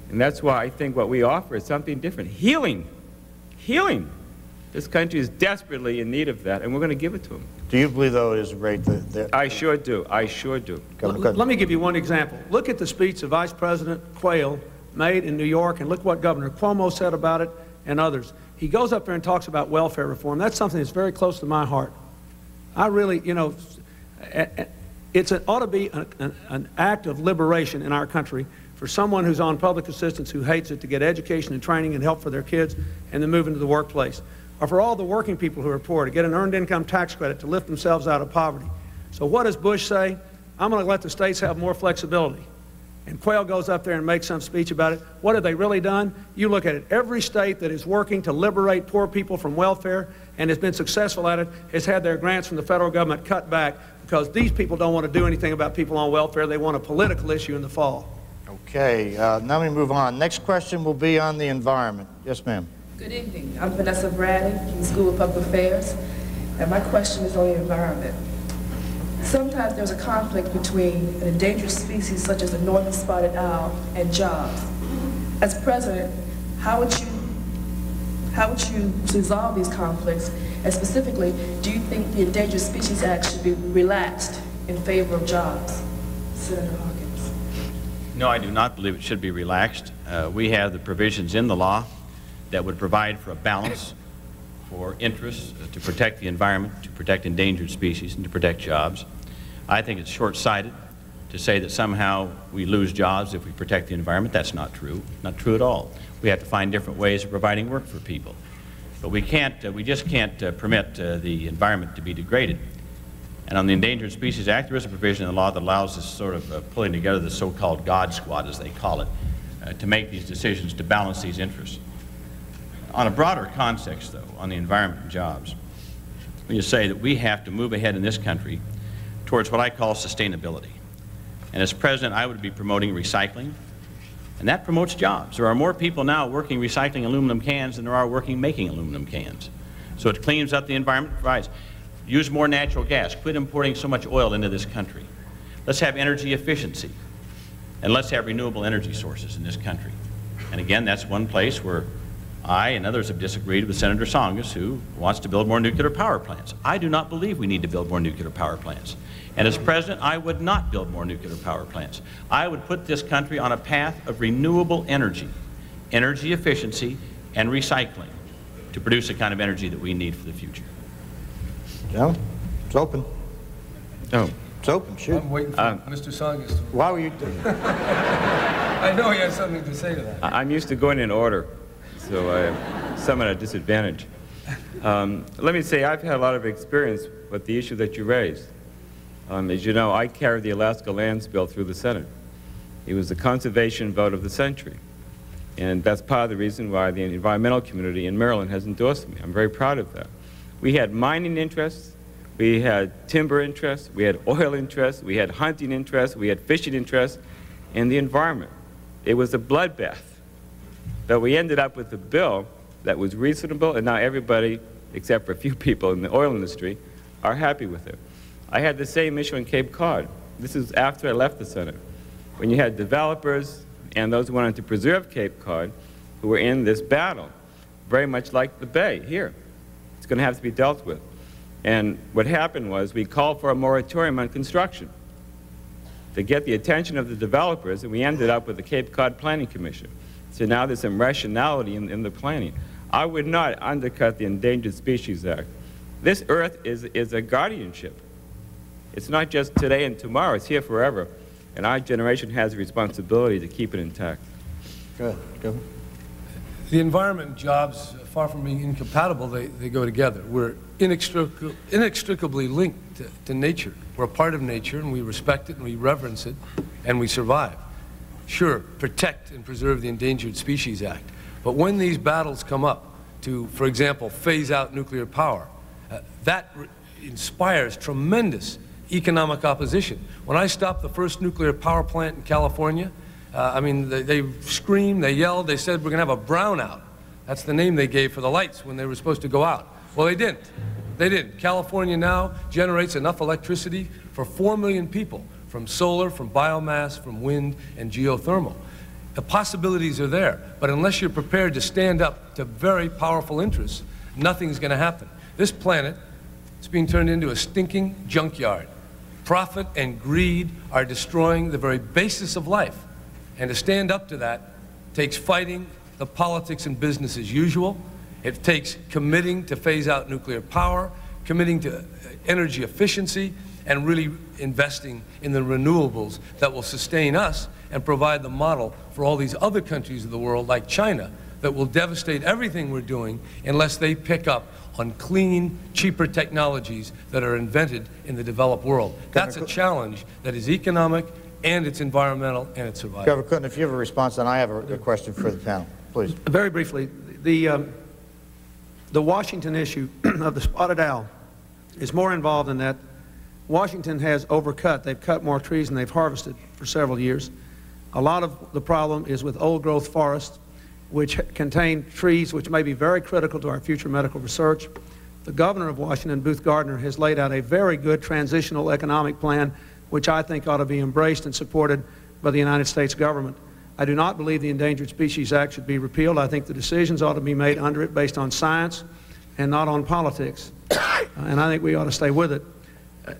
And that's why I think what we offer is something different. Healing. Healing. This country is desperately in need of that, and we're going to give it to them. Do you believe, though, it is great that... I sure do. I sure do. Let me give you one example. Look at the speech that Vice President Quayle made in New York, and look what Governor Cuomo said about it and others. He goes up there and talks about welfare reform. That's something that's very close to my heart. I really, you know, it ought to be an act of liberation in our country for someone who's on public assistance who hates it to get education and training and help for their kids and then move into the workplace. Or for all the working people who are poor to get an earned income tax credit to lift themselves out of poverty. So what does Bush say? I'm going to let the states have more flexibility. And Quayle goes up there and makes some speech about it. What have they really done? You look at it. Every state that is working to liberate poor people from welfare and has been successful at it has had their grants from the federal government cut back because these people don't want to do anything about people on welfare. They want a political issue in the fall. Okay, now we move on. Next question will be on the environment. Yes, ma'am. Good evening. I'm Vanessa Bradley from the School of Public Affairs, and my question is on the environment. Sometimes there's a conflict between an endangered species such as the northern spotted owl and jobs. As president, how would you resolve these conflicts? And specifically, do you think the Endangered Species Act should be relaxed in favor of jobs? Senator Hawkins. No, I do not believe it should be relaxed. We have the provisions in the law that would provide for a balance for interests to protect the environment, to protect endangered species, and to protect jobs. I think it's short-sighted to say that somehow we lose jobs if we protect the environment. That's not true. Not true at all. We have to find different ways of providing work for people. But we just can't permit the environment to be degraded. And on the Endangered Species Act, there is a provision in the law that allows us sort of pulling together the so-called God Squad, as they call it, to make these decisions to balance these interests. On a broader context, though, on the environment and jobs, we just say that we have to move ahead in this country towards what I call sustainability. And as president, I would be promoting recycling, and that promotes jobs. There are more people now working recycling aluminum cans than there are working making aluminum cans. So it cleans up the environment, provides. Use more natural gas. Quit importing so much oil into this country. Let's have energy efficiency, and let's have renewable energy sources in this country. And again, that's one place where I and others have disagreed with Senator Tsongas, who wants to build more nuclear power plants. I do not believe we need to build more nuclear power plants. And as president, I would not build more nuclear power plants. I would put this country on a path of renewable energy, energy efficiency, and recycling to produce the kind of energy that we need for the future. Joe, it's open. Oh. It's open, shoot. I'm waiting for Mr. Tsongas to... Why were you... I know he has something to say to that. I'm used to going in order, so I'm somewhat at a disadvantage. Let me say, I've had a lot of experience with the issue that you raised. As you know, I carried the Alaska Lands Bill through the Senate. It was the conservation vote of the century. And that's part of the reason why the environmental community in Maryland has endorsed me. I'm very proud of that. We had mining interests, we had timber interests, we had oil interests, we had hunting interests, we had fishing interests, and the environment. It was a bloodbath. But we ended up with a bill that was reasonable, and now everybody, except for a few people in the oil industry, are happy with it. I had the same issue in Cape Cod. This is after I left the Senate, when you had developers and those who wanted to preserve Cape Cod who were in this battle, very much like the Bay here. It's going to have to be dealt with. And what happened was we called for a moratorium on construction to get the attention of the developers, and we ended up with the Cape Cod Planning Commission. So now there's some rationality in the planning. I would not undercut the Endangered Species Act. This earth is a guardianship. It's not just today and tomorrow, it's here forever. And our generation has a responsibility to keep it intact. Go ahead. Go. The environment and jobs, far from being incompatible, they go together. We're inextricably linked to nature. We're a part of nature, and we respect it, and we reverence it, and we survive. Sure, protect and preserve the Endangered Species Act. But when these battles come up to, for example, phase out nuclear power, that inspires tremendous economic opposition. When I stopped the first nuclear power plant in California, they screamed, they yelled, they said, we're going to have a brownout. That's the name they gave for the lights when they were supposed to go out. Well, they didn't. They didn't. California now generates enough electricity for 4 million people, from solar, from biomass, from wind, and geothermal. The possibilities are there, but unless you're prepared to stand up to very powerful interests, nothing's going to happen. This planet is being turned into a stinking junkyard. Profit and greed are destroying the very basis of life. And to stand up to that takes fighting the politics and business as usual. It takes committing to phase out nuclear power, committing to energy efficiency, and really investing in the renewables that will sustain us and provide the model for all these other countries of the world, like China, that will devastate everything we're doing unless they pick up on clean, cheaper technologies that are invented in the developed world. That's a challenge that is economic, and it's environmental, and it's survival. Governor Clinton, if you have a response, then I have a question for the panel. Please. Very briefly, the Washington issue of the spotted owl is more involved in that. Washington has overcut. They've cut more trees than they've harvested for several years. A lot of the problem is with old-growth forests, which contain trees which may be very critical to our future medical research. The governor of Washington, Booth Gardner, has laid out a very good transitional economic plan, which I think ought to be embraced and supported by the United States government. I do not believe the Endangered Species Act should be repealed. I think the decisions ought to be made under it based on science and not on politics. And I think we ought to stay with it.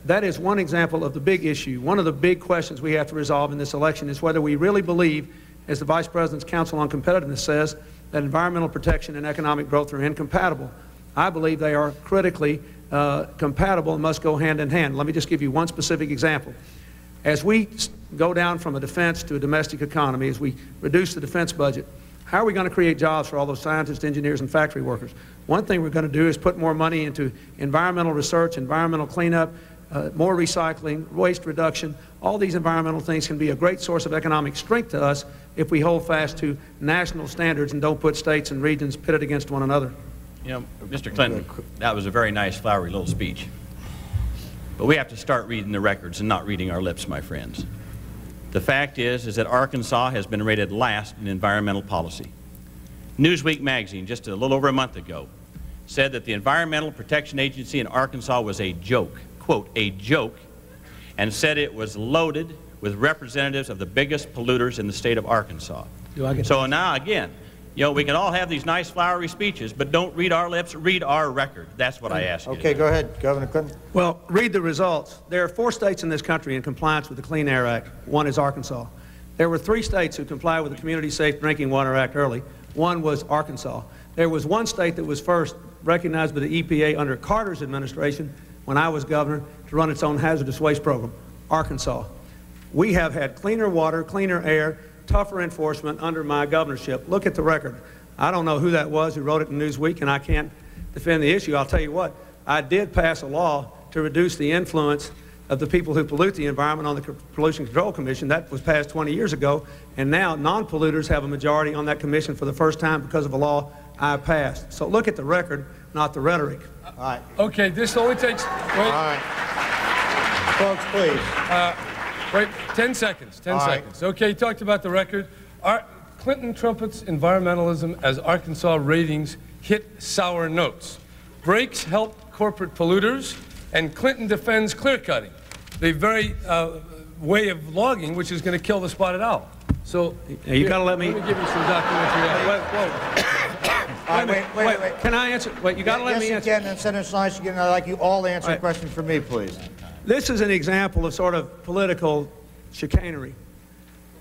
That is one example of the big issue. One of the big questions we have to resolve in this election is whether we really believe, as the Vice President's Council on Competitiveness says, that environmental protection and economic growth are incompatible. I believe they are critically compatible and must go hand in hand. Let me just give you one specific example. As we go down from a defense to a domestic economy, as we reduce the defense budget, how are we going to create jobs for all those scientists, engineers, and factory workers? One thing we're going to do is put more money into environmental research, environmental cleanup, more recycling, waste reduction. All these environmental things can be a great source of economic strength to us if we hold fast to national standards and don't put states and regions pitted against one another. You know, Mr. Clinton, that was a very nice, flowery little speech. But we have to start reading the records and not reading our lips, my friends. The fact is that Arkansas has been rated last in environmental policy. Newsweek magazine, just a little over a month ago, said that the Environmental Protection Agency in Arkansas was a joke, quote, a joke, and said it was loaded with representatives of the biggest polluters in the state of Arkansas. So now, again, you know, we can all have these nice flowery speeches, but don't read our lips, read our record. That's what I ask you. Okay, go ahead, Governor Clinton. Well, read the results. There are 4 states in this country in compliance with the Clean Air Act. One is Arkansas. There were 3 states who complied with the Community Safe Drinking Water Act early. One was Arkansas. There was one state that was first recognized by the EPA under Carter's administration, when I was governor, to run its own hazardous waste program, Arkansas. We have had cleaner water, cleaner air, tougher enforcement under my governorship. Look at the record. I don't know who that was who wrote it in Newsweek, and I can't defend the issue. I'll tell you what, I did pass a law to reduce the influence of the people who pollute the environment on the Pollution Control Commission. That was passed 20 years ago, and now non-polluters have a majority on that commission for the first time because of a law I passed. So look at the record, not the rhetoric. All right. Okay, this only takes... Wait. All right. Folks, please. Wait, 10 seconds, 10 seconds. Okay, you talked about the record. Clinton trumpets environmentalism as Arkansas ratings hit sour notes. Brakes help corporate polluters, and Clinton defends clear-cutting, the very way of logging which is going to kill the spotted owl. So you got to let me give you some documentary. Wait. Can I answer? Wait, you got to let me answer. Yes, you can, and Senator Science, I'd like you all to answer a question for me, please. This is an example of sort of political chicanery.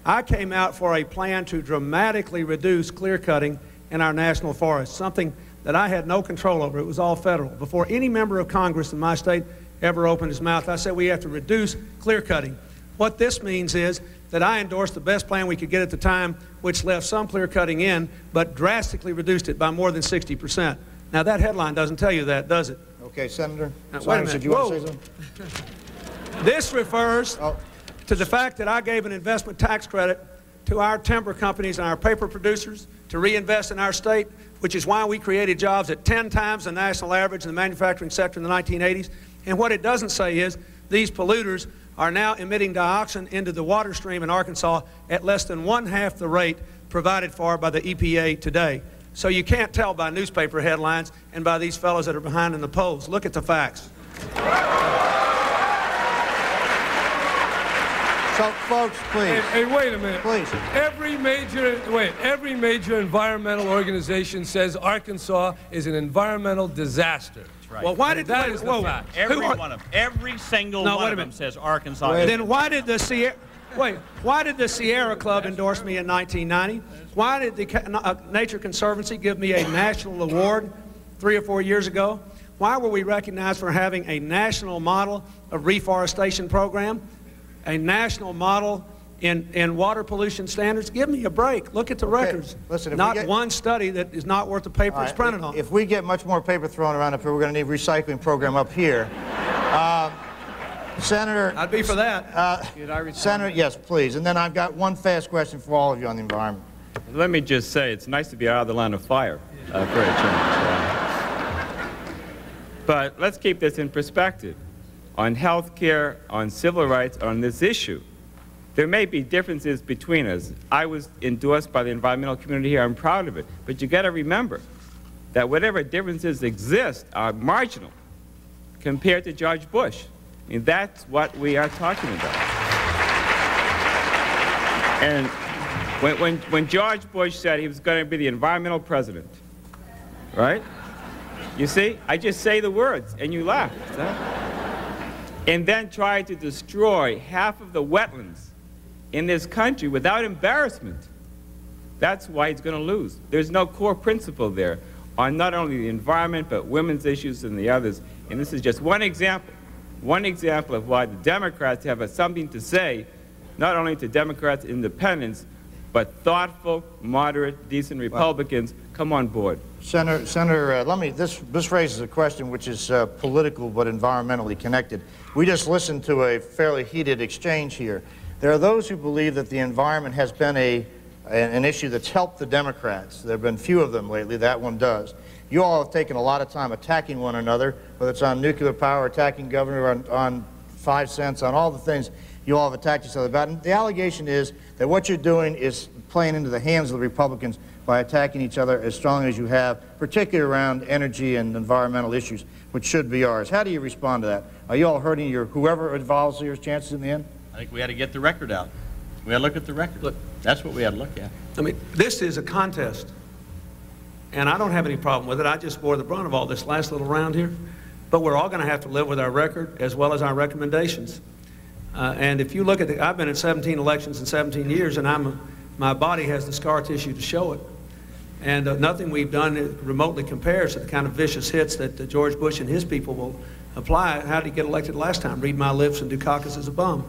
I came out for a plan to dramatically reduce clear-cutting in our national forests, something that I had no control over. It was all federal. Before any member of Congress in my state ever opened his mouth, I said we have to reduce clear-cutting. What this means is that I endorsed the best plan we could get at the time, which left some clear-cutting in, but drastically reduced it by more than 60%. Now, that headline doesn't tell you that, does it? Okay, Senator. Now, wait a minute. Did you want to say something? This refers to the fact that I gave an investment tax credit to our timber companies and our paper producers to reinvest in our state, which is why we created jobs at 10 times the national average in the manufacturing sector in the 1980s. And what it doesn't say is these polluters are now emitting dioxin into the water stream in Arkansas at less than 1/2 the rate provided for by the EPA today. So you can't tell by newspaper headlines and by these fellows that are behind in the polls. Look at the facts. So, folks, please. Hey, wait a minute. Please. Every major environmental organization says Arkansas is an environmental disaster. That's right. Well, why did that is the fact? Every single one of them says Arkansas. Then why did the Sierra Club endorse me in 1990? Why did the Nature Conservancy give me a national award 3 or 4 years ago? Why were we recognized for having a national model of reforestation program? A national model in water pollution standards? Give me a break. Look at the records. Listen, not one study that is not worth the paper it's printed on. If we get much more paper thrown around up here, we're going to need a recycling program up here. Senator... I'd be for that. Senator, yes, please. And then I've got one fast question for all of you on the environment. Let me just say, it's nice to be out of the line of fire for a change. But let's keep this in perspective. On health care, on civil rights, on this issue, there may be differences between us. I was endorsed by the environmental community here. I'm proud of it. But you got to remember that whatever differences exist are marginal compared to George Bush. I mean, that's what we are talking about. And when George Bush said he was going to be the environmental president, right? You see, I just say the words and you laugh. And then try to destroy half of the wetlands in this country without embarrassment. That's why he's going to lose. There's no core principle there on not only the environment, but women's issues and the others. And this is just one example of why the Democrats have something to say, not only to Democrats, independents, but thoughtful, moderate, decent Republicans come on board. Senator, this raises a question which is political but environmentally connected. We just listened to a fairly heated exchange here. There are those who believe that the environment has been an issue that's helped the Democrats. There have been few of them lately. That one does. You all have taken a lot of time attacking one another, whether it's on nuclear power, attacking governor, on 5 cents, on all the things you all have attacked each other about. And the allegation is that what you're doing is playing into the hands of the Republicans by attacking each other as strongly as you have, particularly around energy and environmental issues, which should be ours. How do you respond to that? Are you all hurting whoever involves here's chances in the end? I think we had to get the record out. We had to look at the record. Look, that's what we had to look at. I mean, this is a contest, and I don't have any problem with it. I just bore the brunt of all this last little round here. But we're all going to have to live with our record as well as our recommendations. And if you look at I've been in 17 elections in 17 years, and my body has the scar tissue to show it. And nothing we've done remotely compares to the kind of vicious hits that George Bush and his people will apply. How did he get elected last time? Read my lips and Dukakis is a bum.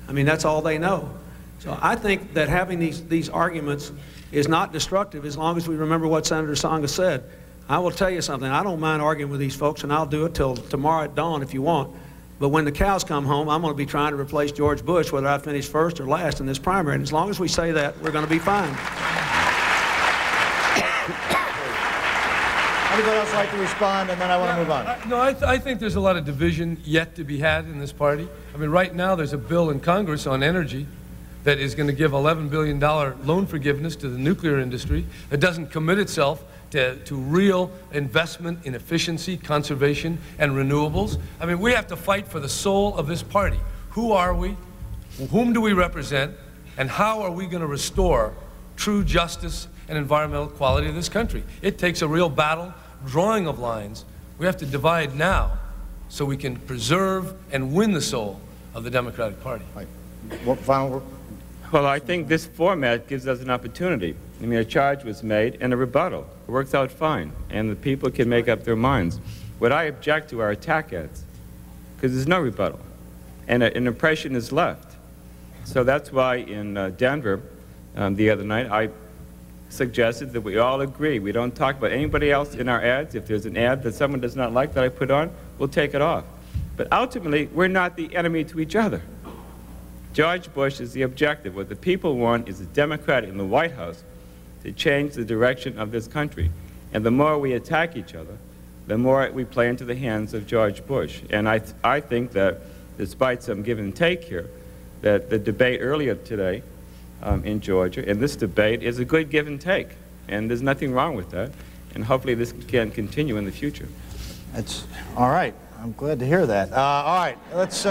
I mean, that's all they know. So I think that having these arguments is not destructive as long as we remember what Senator Tsongas said. I will tell you something. I don't mind arguing with these folks, and I'll do it till tomorrow at dawn if you want. But when the cows come home, I'm going to be trying to replace George Bush, whether I finish first or last in this primary. And as long as we say that, we're going to be fine. Anybody else like to respond, and then I want to move on? No, I think there's a lot of division yet to be had in this party. I mean, right now there's a bill in Congress on energy that is going to give $11 billion loan forgiveness to the nuclear industry that doesn't commit itself to real investment in efficiency, conservation, and renewables. I mean, we have to fight for the soul of this party. Who are we? Whom do we represent? And how are we going to restore true justice and environmental quality of this country? It takes a real battle, drawing of lines. We have to divide now so we can preserve and win the soul of the Democratic Party. What final word? Well, I think this format gives us an opportunity. I mean, a charge was made and a rebuttal. It works out fine, and the people can make up their minds. What I object to are attack ads, because there's no rebuttal, and an impression is left. So that's why in Denver the other night, I suggested that we all agree. We don't talk about anybody else in our ads. If there's an ad that someone does not like that I put on, we'll take it off. But ultimately, we're not the enemy to each other. George Bush is the objective. What the people want is a Democrat in the White House to change the direction of this country. And the more we attack each other, the more we play into the hands of George Bush. And I think that, despite some give and take here, that the debate earlier today in Georgia, and this debate is a good give and take. And there's nothing wrong with that. And hopefully this can continue in the future. That's all right. I'm glad to hear that. All right, let's...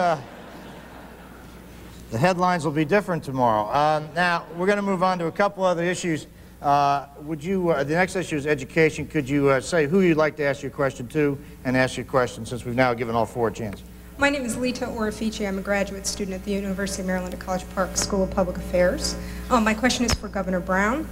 The headlines will be different tomorrow. Now, we're going to move on to a couple other issues. Would you, the next issue is education. Could you say who you'd like to ask your question to and ask your question, since we've now given all four a chance? My name is Lita Orifici. I'm a graduate student at the University of Maryland at College Park School of Public Affairs. My question is for Governor Brown.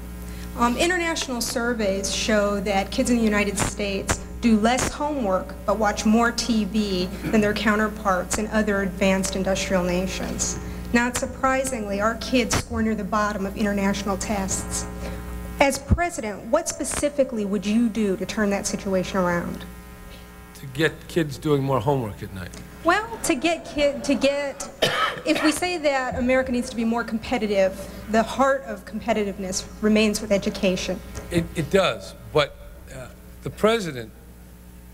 International surveys show that kids in the United States do less homework but watch more TV than their counterparts in other advanced industrial nations. Not surprisingly, our kids score near the bottom of international tests. As president, what specifically would you do to turn that situation around? To get kids doing more homework at night. Well, if we say that America needs to be more competitive, the heart of competitiveness remains with education. It does, but the president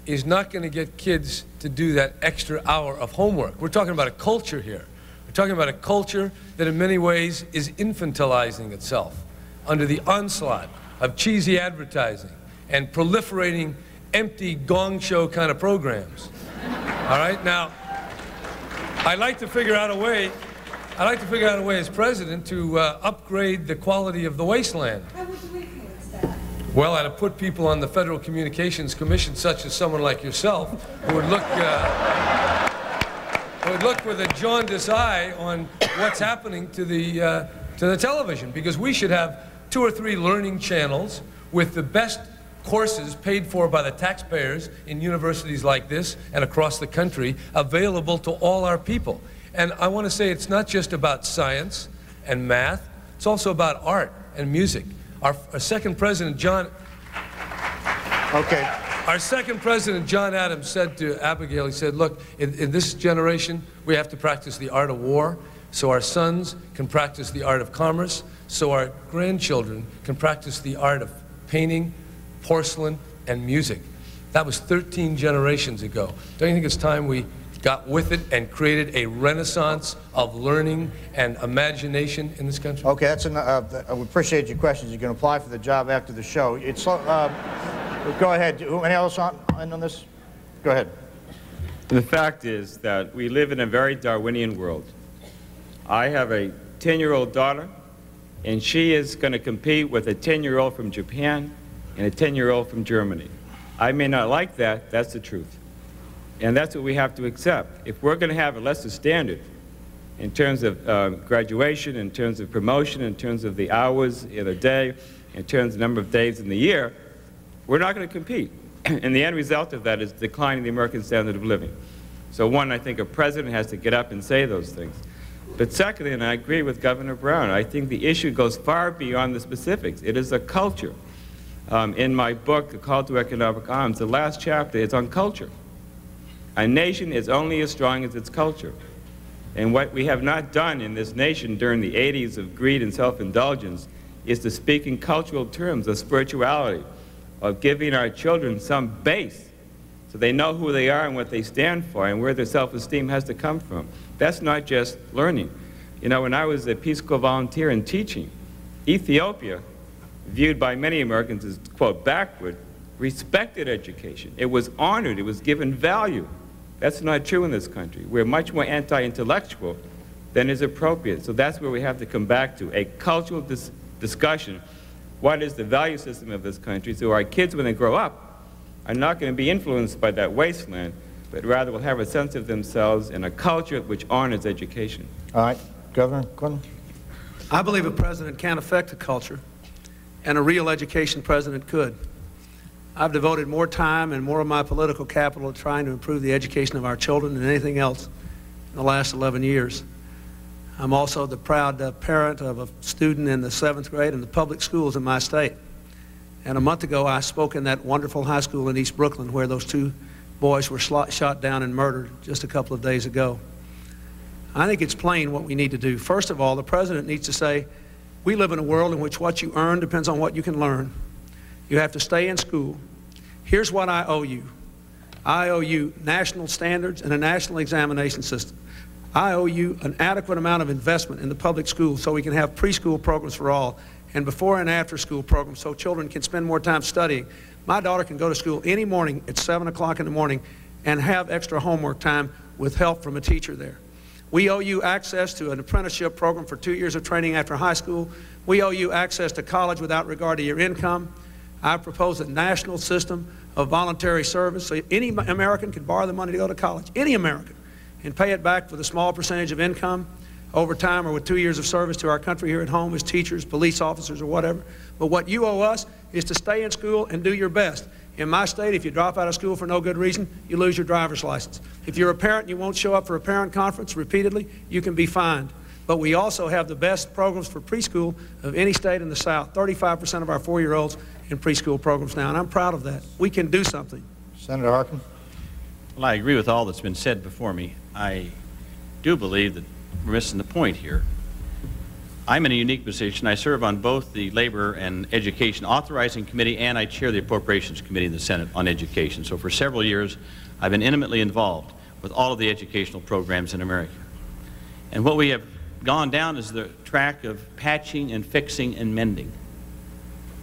is not going to get kids to do that extra hour of homework. We're talking about a culture here. We're talking about a culture that in many ways is infantilizing itself under the onslaught of cheesy advertising and proliferating empty gong show kind of programs. All right, now, I'd like to figure out a way as president to upgrade the quality of the wasteland. How would you influence that? Well, I'd have put people on the Federal Communications Commission, such as someone like yourself, who would look with a jaundiced eye on what's happening to the television, because we should have 2 or 3 learning channels with the best courses paid for by the taxpayers in universities like this and across the country available to all our people. And I want to say it's not just about science and math, it's also about art and music. Our second president, John Adams, said to Abigail, he said, look, in this generation, we have to practice the art of war so our sons can practice the art of commerce, so our grandchildren can practice the art of painting, porcelain, and music. That was 13 generations ago. Don't you think it's time we got with it and created a renaissance of learning and imagination in this country? Okay, that's I appreciate your questions. You can apply for the job after the show. It's go ahead. Any else on this? Go ahead. The fact is that we live in a very Darwinian world. I have a 10-year-old daughter, and she is going to compete with a 10-year-old from Japan and a 10-year-old from Germany. I may not like that. That's the truth. And that's what we have to accept. If we're going to have a lesser standard in terms of graduation, in terms of promotion, in terms of the hours in a day, in terms of the number of days in the year, we're not going to compete. And the end result of that is declining the American standard of living. So one, I think a president has to get up and say those things. But secondly, and I agree with Governor Brown, I think the issue goes far beyond the specifics. It is a culture. In my book, A Call to Economic Arms, the last chapter is on culture. A nation is only as strong as its culture. And what we have not done in this nation during the 80s of greed and self-indulgence is to speak in cultural terms of spirituality, of giving our children some base so they know who they are and what they stand for and where their self-esteem has to come from. That's not just learning. You know, when I was a Peace Corps volunteer in teaching, Ethiopia, viewed by many Americans as, quote, backward, respected education. It was honored. It was given value. That's not true in this country. We're much more anti-intellectual than is appropriate. So that's where we have to come back to, a cultural discussion. What is the value system of this country? So our kids, when they grow up, are not going to be influenced by that wasteland, but rather will have a sense of themselves in a culture which honors education. All right. Governor Clinton? I believe a president can't affect a culture, and a real education president could. I've devoted more time and more of my political capital to trying to improve the education of our children than anything else in the last 11 years. I'm also the proud parent of a student in the 7th grade in the public schools in my state. And a month ago, I spoke in that wonderful high school in East Brooklyn where those 2 boys were shot down and murdered just a couple of days ago. I think it's plain what we need to do. First of all, the president needs to say, we live in a world in which what you earn depends on what you can learn. You have to stay in school. Here's what I owe you. I owe you national standards and a national examination system. I owe you an adequate amount of investment in the public schools so we can have preschool programs for all and before and after school programs so children can spend more time studying. My daughter can go to school any morning at 7 o'clock in the morning and have extra homework time with help from a teacher there. We owe you access to an apprenticeship program for 2 years of training after high school. We owe you access to college without regard to your income. I propose a national system of voluntary service so any American can borrow the money to go to college, any American, and pay it back with a small percentage of income over time or with 2 years of service to our country here at home as teachers, police officers, or whatever. But what you owe us is to stay in school and do your best. In my state, if you drop out of school for no good reason, you lose your driver's license. If you're a parent and you won't show up for a parent conference repeatedly, you can be fined. But we also have the best programs for preschool of any state in the South. 35% of our 4-year-olds in preschool programs now, and I'm proud of that. We can do something. Senator Harkin? Well, I agree with all that's been said before me. I do believe that we're missing the point here. I'm in a unique position. I serve on both the Labor and Education Authorizing Committee, and I chair the Appropriations Committee in the Senate on Education. So for several years, I've been intimately involved with all of the educational programs in America. And what we have gone down is the track of patching and fixing and mending.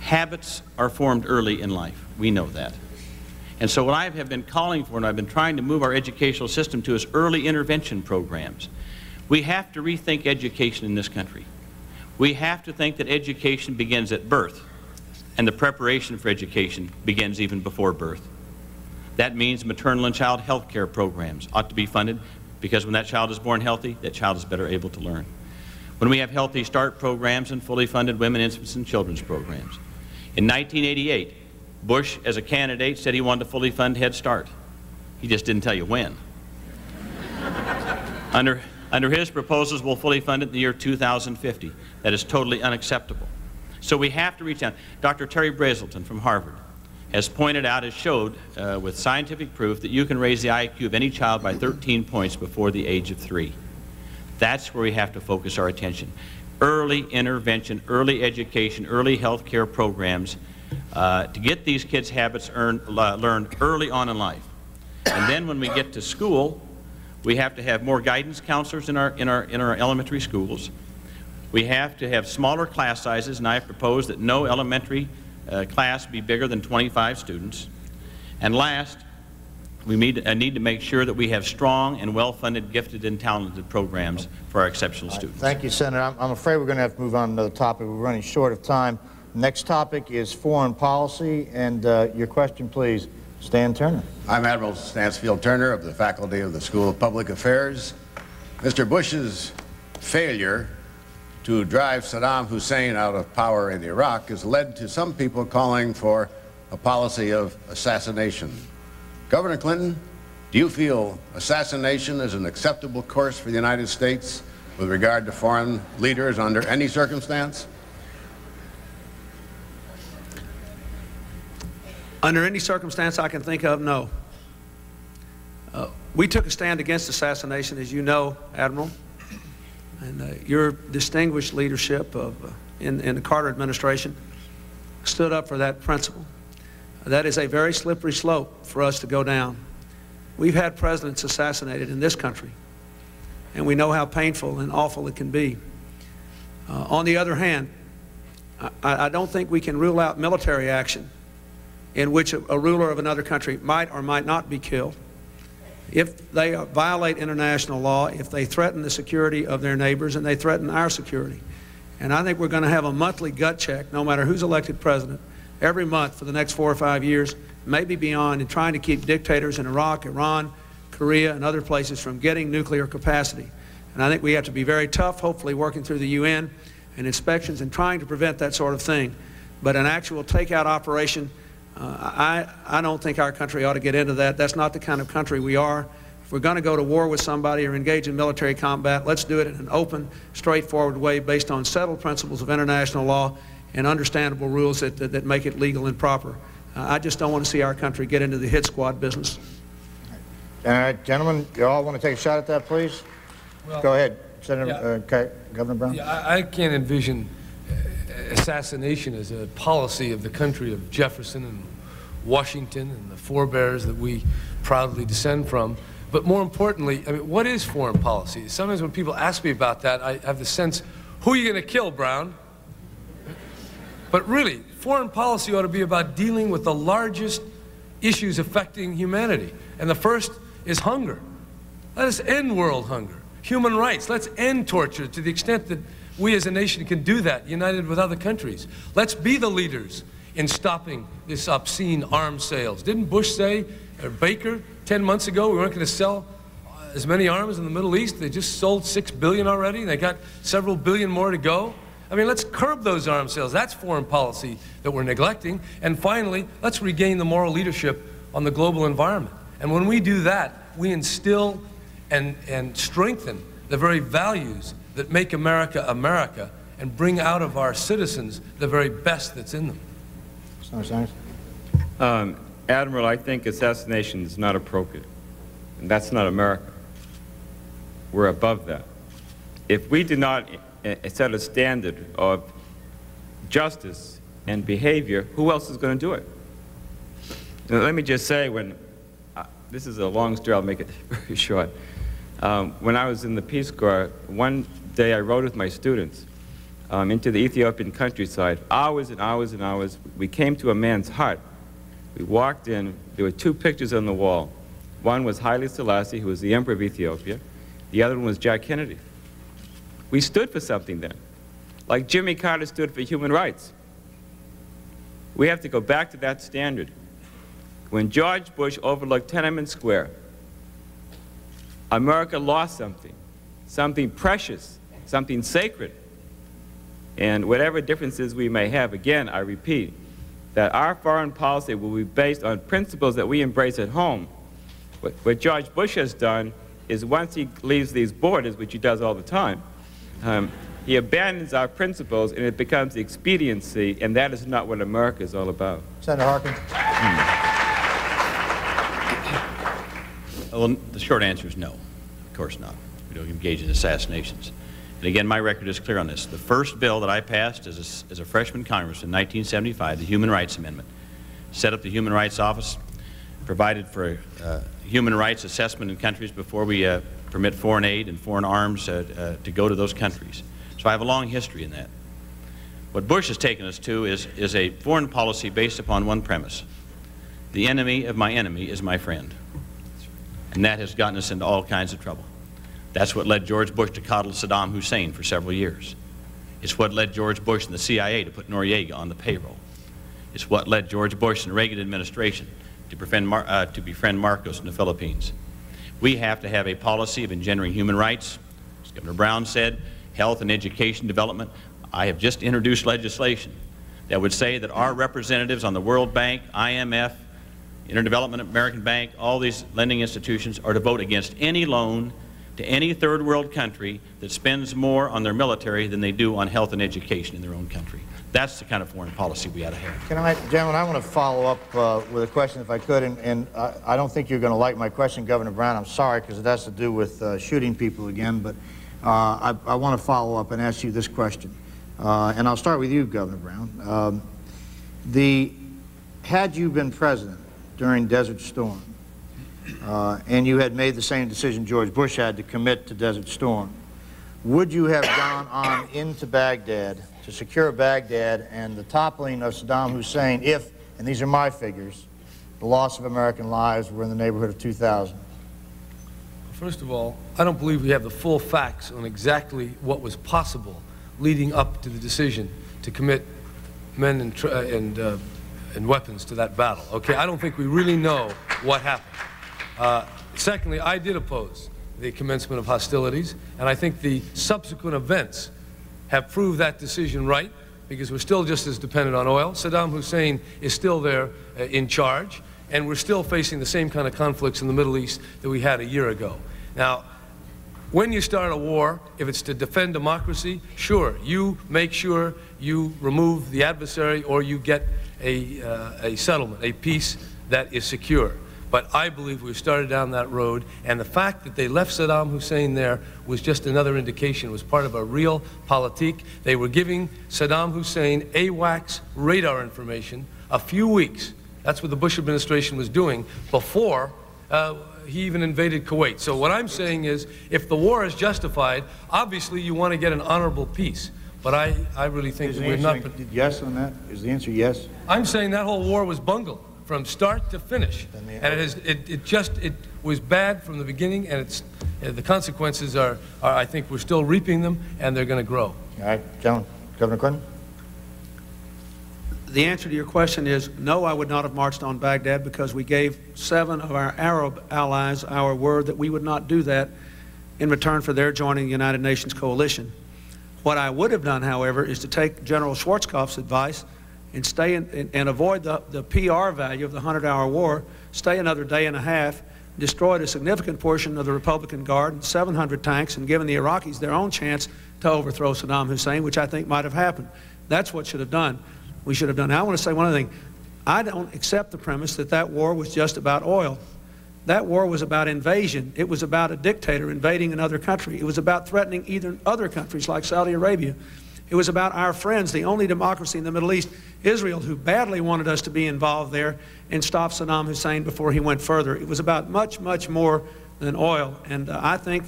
Habits are formed early in life. We know that. And so what I have been calling for, and I've been trying to move our educational system to, is early intervention programs. We have to rethink education in this country. We have to think that education begins at birth, and the preparation for education begins even before birth. That means maternal and child health care programs ought to be funded, because when that child is born healthy, that child is better able to learn. When we have Healthy Start programs and fully funded women, infants, and children's programs. In 1988, Bush, as a candidate, said he wanted to fully fund Head Start. He just didn't tell you when. Under his proposals, we'll fully fund it in the year 2050. That is totally unacceptable. So we have to reach out. Dr. Terry Brazelton from Harvard has pointed out, has showed with scientific proof that you can raise the IQ of any child by 13 points before the age of 3. That's where we have to focus our attention. Early intervention, early education, early health care programs to get these kids' habits learned early on in life. And then when we get to school, we have to have more guidance counselors in our elementary schools. We have to have smaller class sizes, and I have proposed that no elementary class be bigger than 25 students. And last, we need to make sure that we have strong and well-funded, gifted and talented programs for our exceptional students. Thank you, Senator. I'm afraid we're going to have to move on to another topic. We're running short of time. Next topic is foreign policy, and your question, please, Stan Turner. I'm Admiral Stansfield Turner of the faculty of the School of Public Affairs. Mr. Bush's failure to drive Saddam Hussein out of power in Iraq has led to some people calling for a policy of assassination. Governor Clinton, do you feel assassination is an acceptable course for the United States with regard to foreign leaders under any circumstance? Under any circumstance I can think of, no. We took a stand against assassination, as you know, Admiral, and your distinguished leadership in the Carter administration stood up for that principle. That is a very slippery slope for us to go down. We've had presidents assassinated in this country, and we know how painful and awful it can be. On the other hand, I don't think we can rule out military action in which a ruler of another country might or might not be killed if they violate international law, if they threaten the security of their neighbors and they threaten our security. And I think we're going to have a monthly gut check, no matter who's elected president, every month for the next 4 or 5 years, maybe beyond, in trying to keep dictators in Iraq, Iran, Korea, and other places from getting nuclear capacity. And I think we have to be very tough, hopefully working through the UN and inspections and trying to prevent that sort of thing. But an actual takeout operation, I don't think our country ought to get into that. That's not the kind of country we are. If we're going to go to war with somebody or engage in military combat, let's do it in an open, straightforward way based on settled principles of international law and understandable rules that make it legal and proper. I just don't want to see our country get into the hit squad business. All right, gentlemen, you all want to take a shot at that, please? Well, go ahead, Senator, Governor Brown. Yeah, I can't envision assassination as a policy of the country of Jefferson and Washington and the forebears that we proudly descend from. But more importantly, I mean, what is foreign policy? Sometimes when people ask me about that, I have the sense, who are you going to kill, Brown? But really, foreign policy ought to be about dealing with the largest issues affecting humanity. And the first is hunger. Let us end world hunger. Human rights. Let's end torture to the extent that we as a nation can do that, united with other countries. Let's be the leaders in stopping this obscene arms sales. Didn't Bush say, or Baker, 10 months ago, we weren't going to sell as many arms in the Middle East? They just sold 6 billion already, and they got several billion more to go. I mean, let's curb those arms sales. That's foreign policy that we're neglecting. And finally, let's regain the moral leadership on the global environment. And when we do that, we instill and strengthen the very values that make America America and bring out of our citizens the very best that's in them. Admiral, I think assassination is not appropriate, and that's not America. We're above that. If we do not set a standard of justice and behavior, who else is going to do it? Now, let me just say, this is a long story, I'll make it very short. When I was in the Peace Corps, one day I rode with my students into the Ethiopian countryside, hours and hours and hours. We came to a man's hut. We walked in. There were 2 pictures on the wall. One was Haile Selassie, who was the Emperor of Ethiopia. The other one was Jack Kennedy. We stood for something then, like Jimmy Carter stood for human rights. We have to go back to that standard. When George Bush overlooked Tiananmen Square, America lost something precious, something sacred. And whatever differences we may have, again, I repeat, that our foreign policy will be based on principles that we embrace at home. What George Bush has done is once he leaves these borders, which he does all the time, he abandons our principles and it becomes the expediency, and that is not what America is all about. Senator Harkin. Well, the short answer is no. Of course not. We don't engage in assassinations. And again, my record is clear on this. The first bill that I passed as a freshman congressman in 1975, the Human Rights Amendment, set up the Human Rights Office, provided for human rights assessment in countries before we permit foreign aid and foreign arms to go to those countries. So I have a long history in that. What Bush has taken us to is a foreign policy based upon one premise. The enemy of my enemy is my friend. And that has gotten us into all kinds of trouble. That's what led George Bush to coddle Saddam Hussein for several years. It's what led George Bush and the CIA to put Noriega on the payroll. It's what led George Bush and the Reagan administration to befriend Marcos in the Philippines. We have to have a policy of engendering human rights. As Governor Brown said, health and education development. I have just introduced legislation that would say that our representatives on the World Bank, IMF, Interdevelopment American Bank, all these lending institutions are to vote against any loan to any third world country that spends more on their military than they do on health and education in their own country. That's the kind of foreign policy we ought to have. Can I, gentlemen, I want to follow up with a question if I could, and I don't think you're going to like my question, Governor Brown. I'm sorry, because it has to do with shooting people again, but I want to follow up and ask you this question. And I'll start with you, Governor Brown. Had you been president during Desert Storm, and you had made the same decision George Bush had to commit to Desert Storm, would you have gone on into Baghdad to secure Baghdad and the toppling of Saddam Hussein if, and these are my figures, the loss of American lives were in the neighborhood of 2,000? First of all, I don't believe we have the full facts on exactly what was possible leading up to the decision to commit men and weapons to that battle. Okay, I don't think we really know what happened. Secondly, I did oppose the commencement of hostilities, and I think the subsequent events have proved that decision right, because we're still just as dependent on oil. Saddam Hussein is still there in charge, and we're still facing the same kind of conflicts in the Middle East that we had a year ago. Now, when you start a war, if it's to defend democracy, sure, you make sure you remove the adversary or you get a settlement, a peace that is secure. But I believe we've started down that road, and the fact that they left Saddam Hussein there was just another indication. It was part of a real politique. They were giving Saddam Hussein AWACS radar information a few weeks. That's what the Bush administration was doing before he even invaded Kuwait. So what I'm saying is, if the war is justified, obviously you want to get an honorable peace. But I really think that we're not... Yes on that? Is the answer yes? I'm saying that whole war was bungled from start to finish, and it was bad from the beginning, and the consequences are I think we're still reaping them, and they're going to grow. All right, gentlemen. Governor Clinton? The answer to your question is no, I would not have marched on Baghdad, because we gave 7 of our Arab allies our word that we would not do that in return for their joining the United Nations coalition. What I would have done, however, is to take General Schwarzkopf's advice and stay and avoid the PR value of the 100-hour war, stay another day and a half, destroyed a significant portion of the Republican Guard and 700 tanks, and given the Iraqis their own chance to overthrow Saddam Hussein, which I think might have happened. That's what should have done. We should have done. Now, I want to say one other thing. I don't accept the premise that that war was just about oil. That war was about invasion. It was about a dictator invading another country. It was about threatening either other countries like Saudi Arabia. It was about our friends, the only democracy in the Middle East, Israel, who badly wanted us to be involved there and stop Saddam Hussein before he went further. It was about much, much more than oil. And I think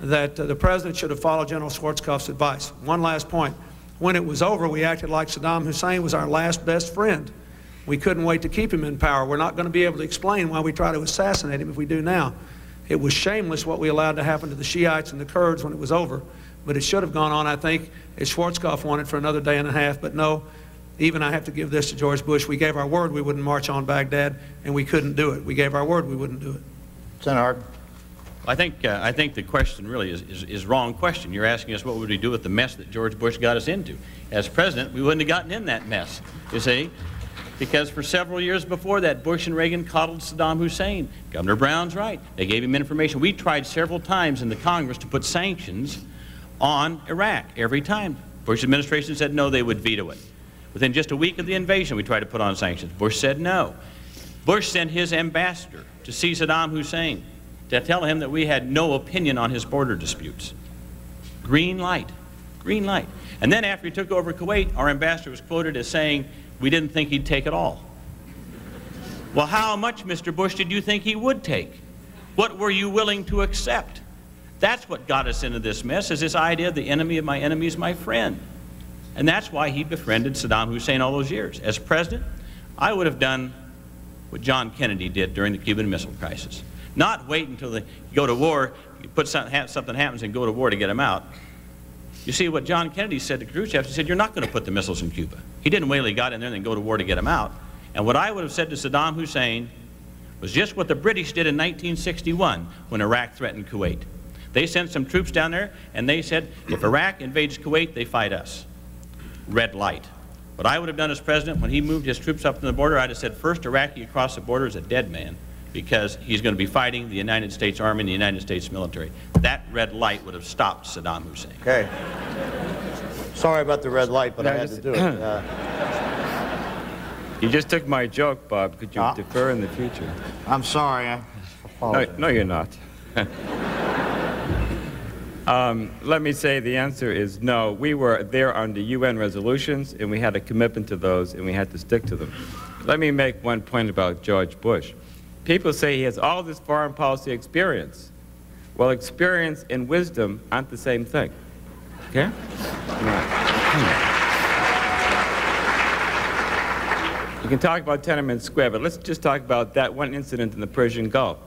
that the President should have followed General Schwarzkopf's advice. One last point. When it was over, we acted like Saddam Hussein was our last best friend. We couldn't wait to keep him in power. We're not going to be able to explain why we try to assassinate him if we do now. It was shameless what we allowed to happen to the Shiites and the Kurds when it was over. But it should have gone on, I think, as Schwarzkopf wanted, for another day and a half. But no, even I have to give this to George Bush. We gave our word we wouldn't march on Baghdad, and we couldn't do it. We gave our word we wouldn't do it. Senator Hardin. I think the question really is wrong question. You're asking us what would we do with the mess that George Bush got us into. As president, we wouldn't have gotten in that mess, you see, because for several years before that, Bush and Reagan coddled Saddam Hussein. Governor Brown's right. They gave him information. We tried several times in the Congress to put sanctions on Iraq. Every time Bush administration said no, they would veto it. Within just a week of the invasion, we tried to put on sanctions. Bush said no. Bush sent his ambassador to see Saddam Hussein to tell him that we had no opinion on his border disputes. Green light. Green light. And then after he took over Kuwait, our ambassador was quoted as saying we didn't think he'd take it all. Well, how much, Mr. Bush, did you think he would take? What were you willing to accept? That's what got us into this mess, is this idea of the enemy of my enemy is my friend. And that's why he befriended Saddam Hussein all those years. As president, I would have done what John Kennedy did during the Cuban Missile Crisis. Not wait until they go to war, put something happens and go to war to get them out. You see, what John Kennedy said to Khrushchev, he said, you're not going to put the missiles in Cuba. He didn't wait till he got in there and then go to war to get them out. And what I would have said to Saddam Hussein was just what the British did in 1961 when Iraq threatened Kuwait. They sent some troops down there, and they said, if Iraq invades Kuwait, they fight us. Red light. What I would have done as president, when he moved his troops up to the border, I'd have said, first Iraqi across the border is a dead man. because he's going to be fighting the United States Army and the United States military. That red light would have stopped Saddam Hussein. Okay. Sorry about the red light, but I had to do it. You just took my joke, Bob. Could you defer in the future? I'm sorry. I apologize. No, you're not. Let me say the answer is no. We were there under UN resolutions, and we had a commitment to those, and we had to stick to them. Let me make one point about George Bush. People say he has all this foreign policy experience. Well, experience and wisdom aren't the same thing. Okay? You can talk about Tiananmen Square, but let's just talk about that one incident in the Persian Gulf.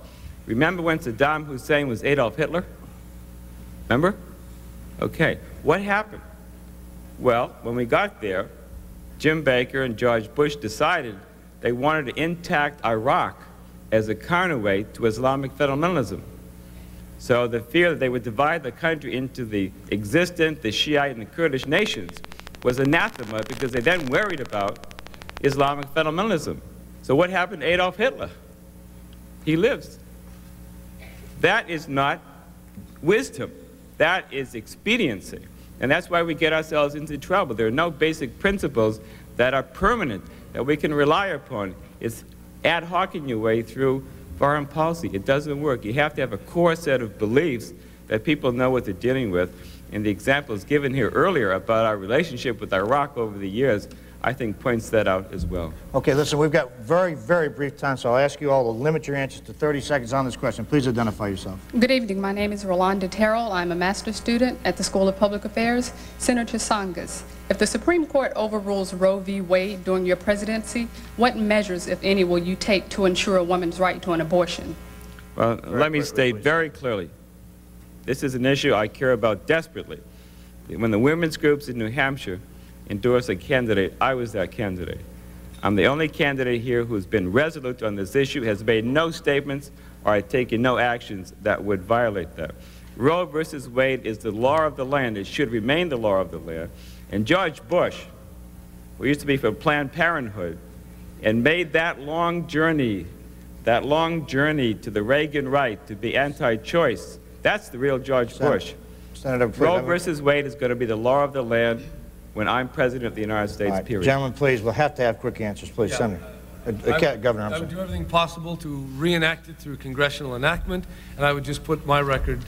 Remember when Saddam Hussein was Adolf Hitler? Remember? Okay. What happened? Well, when we got there, Jim Baker and George Bush decided they wanted an intact Iraq as a counterweight to Islamic fundamentalism. So the fear that they would divide the country into the existent, the Shiite, and the Kurdish nations was anathema, because they then worried about Islamic fundamentalism. So what happened to Adolf Hitler? He lives. That is not wisdom. That is expediency. And that's why we get ourselves into trouble. There are no basic principles that are permanent, that we can rely upon. It's ad hocing your way through foreign policy. It doesn't work. You have to have a core set of beliefs that people know what they're dealing with. And the examples given here earlier about our relationship with Iraq over the years, I think, points that out as well. Okay, listen, we've got very, very brief time, so I'll ask you all to limit your answers to 30 seconds on this question. Please identify yourself. Good evening. My name is Rolanda Terrell. I'm a master's student at the School of Public Affairs. Senator Tsongas, if the Supreme Court overrules Roe v. Wade during your presidency, what measures, if any, will you take to ensure a woman's right to an abortion? Well, let me state very clearly, this is an issue I care about desperately. When the women's groups in New Hampshire endorse a candidate, I was that candidate. I'm the only candidate here who's been resolute on this issue, has made no statements or has taken no actions that would violate that. Roe versus Wade is the law of the land. It should remain the law of the land. And George Bush, who used to be for Planned Parenthood, and made that long journey to the Reagan right to be anti-choice, that's the real George Bush. Senator, Roe versus Wade is going to be the law of the land when I'm President of the United States, period. Gentlemen, please, we'll have to have quick answers, please. Yeah. Senator. Governor, I would do everything possible to reenact it through congressional enactment, and I would just put my record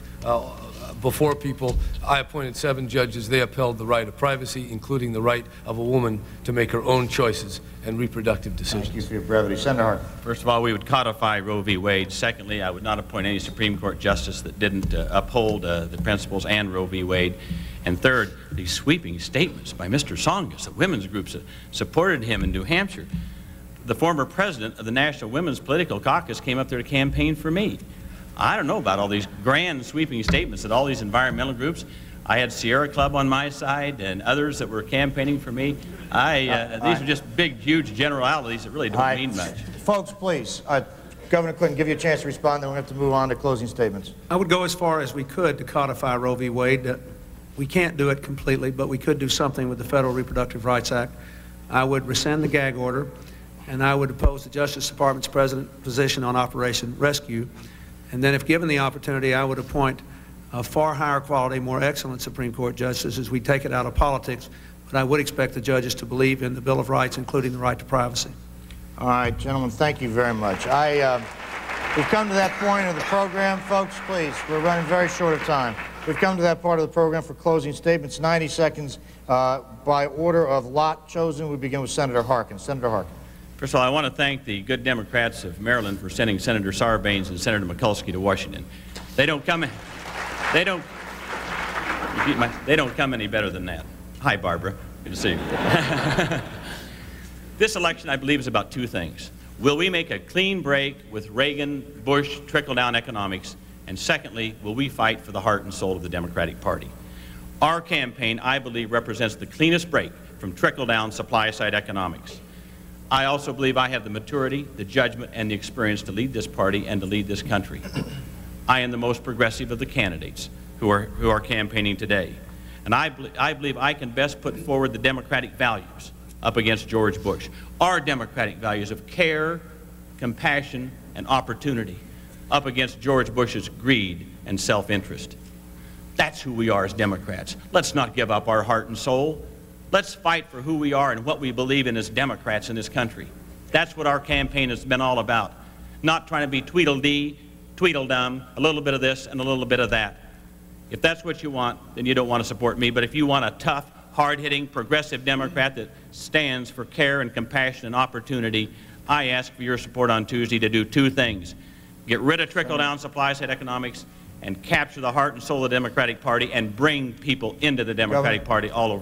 before people. I appointed 7 judges. They upheld the right of privacy, including the right of a woman to make her own choices and reproductive decisions. Thank you for your brevity. Senator Hart. First of all, we would codify Roe v. Wade. Secondly, I would not appoint any Supreme Court justice that didn't uphold the principles and Roe v. Wade. And third, these sweeping statements by Mr. Tsongas, the women's groups that supported him in New Hampshire. The former president of the National Women's Political Caucus came up there to campaign for me. I don't know about all these grand sweeping statements that all these environmental groups. I had Sierra Club on my side and others that were campaigning for me. These are just big, huge generalities that really don't mean much. Folks, please. Governor Clinton, give you a chance to respond, then we're going to have to move on to closing statements. I would go as far as we could to codify Roe v. Wade. We can't do it completely, but we could do something with the Federal Reproductive Rights Act. I would rescind the gag order, and I would oppose the Justice Department's present position on Operation Rescue. And then if given the opportunity, I would appoint a far higher quality, more excellent Supreme Court justices. We take it out of politics, but I would expect the judges to believe in the Bill of Rights, including the right to privacy. All right, gentlemen, thank you very much. We've come to that point of the program. Folks, please, we're running very short of time. We've come to that part of the program for closing statements. 90 seconds by order of lot chosen. We begin with Senator Harkin. Senator Harkin. First of all, I want to thank the good Democrats of Maryland for sending Senator Sarbanes and Senator Mikulski to Washington. They don't come any better than that. Hi, Barbara. Good to see you. This election, I believe, is about 2 things. Will we make a clean break with Reagan, Bush, trickle-down economics? And secondly, will we fight for the heart and soul of the Democratic Party? Our campaign, I believe, represents the cleanest break from trickle-down supply-side economics. I also believe I have the maturity, the judgment, and the experience to lead this party and to lead this country. I am the most progressive of the candidates who are campaigning today. And I believe I can best put forward the Democratic values up against George Bush. Our Democratic values of care, compassion, and opportunity up against George Bush's greed and self-interest. That's who we are as Democrats. Let's not give up our heart and soul. Let's fight for who we are and what we believe in as Democrats in this country. That's what our campaign has been all about. Not trying to be Tweedledee, Tweedledum, a little bit of this and a little bit of that. If that's what you want, then you don't want to support me. But if you want a tough, hard-hitting, progressive Democrat that stands for care and compassion and opportunity, I ask for your support on Tuesday to do two things. Get rid of trickle-down supply-side economics and capture the heart and soul of the Democratic Party and bring people into the Democratic Party all over.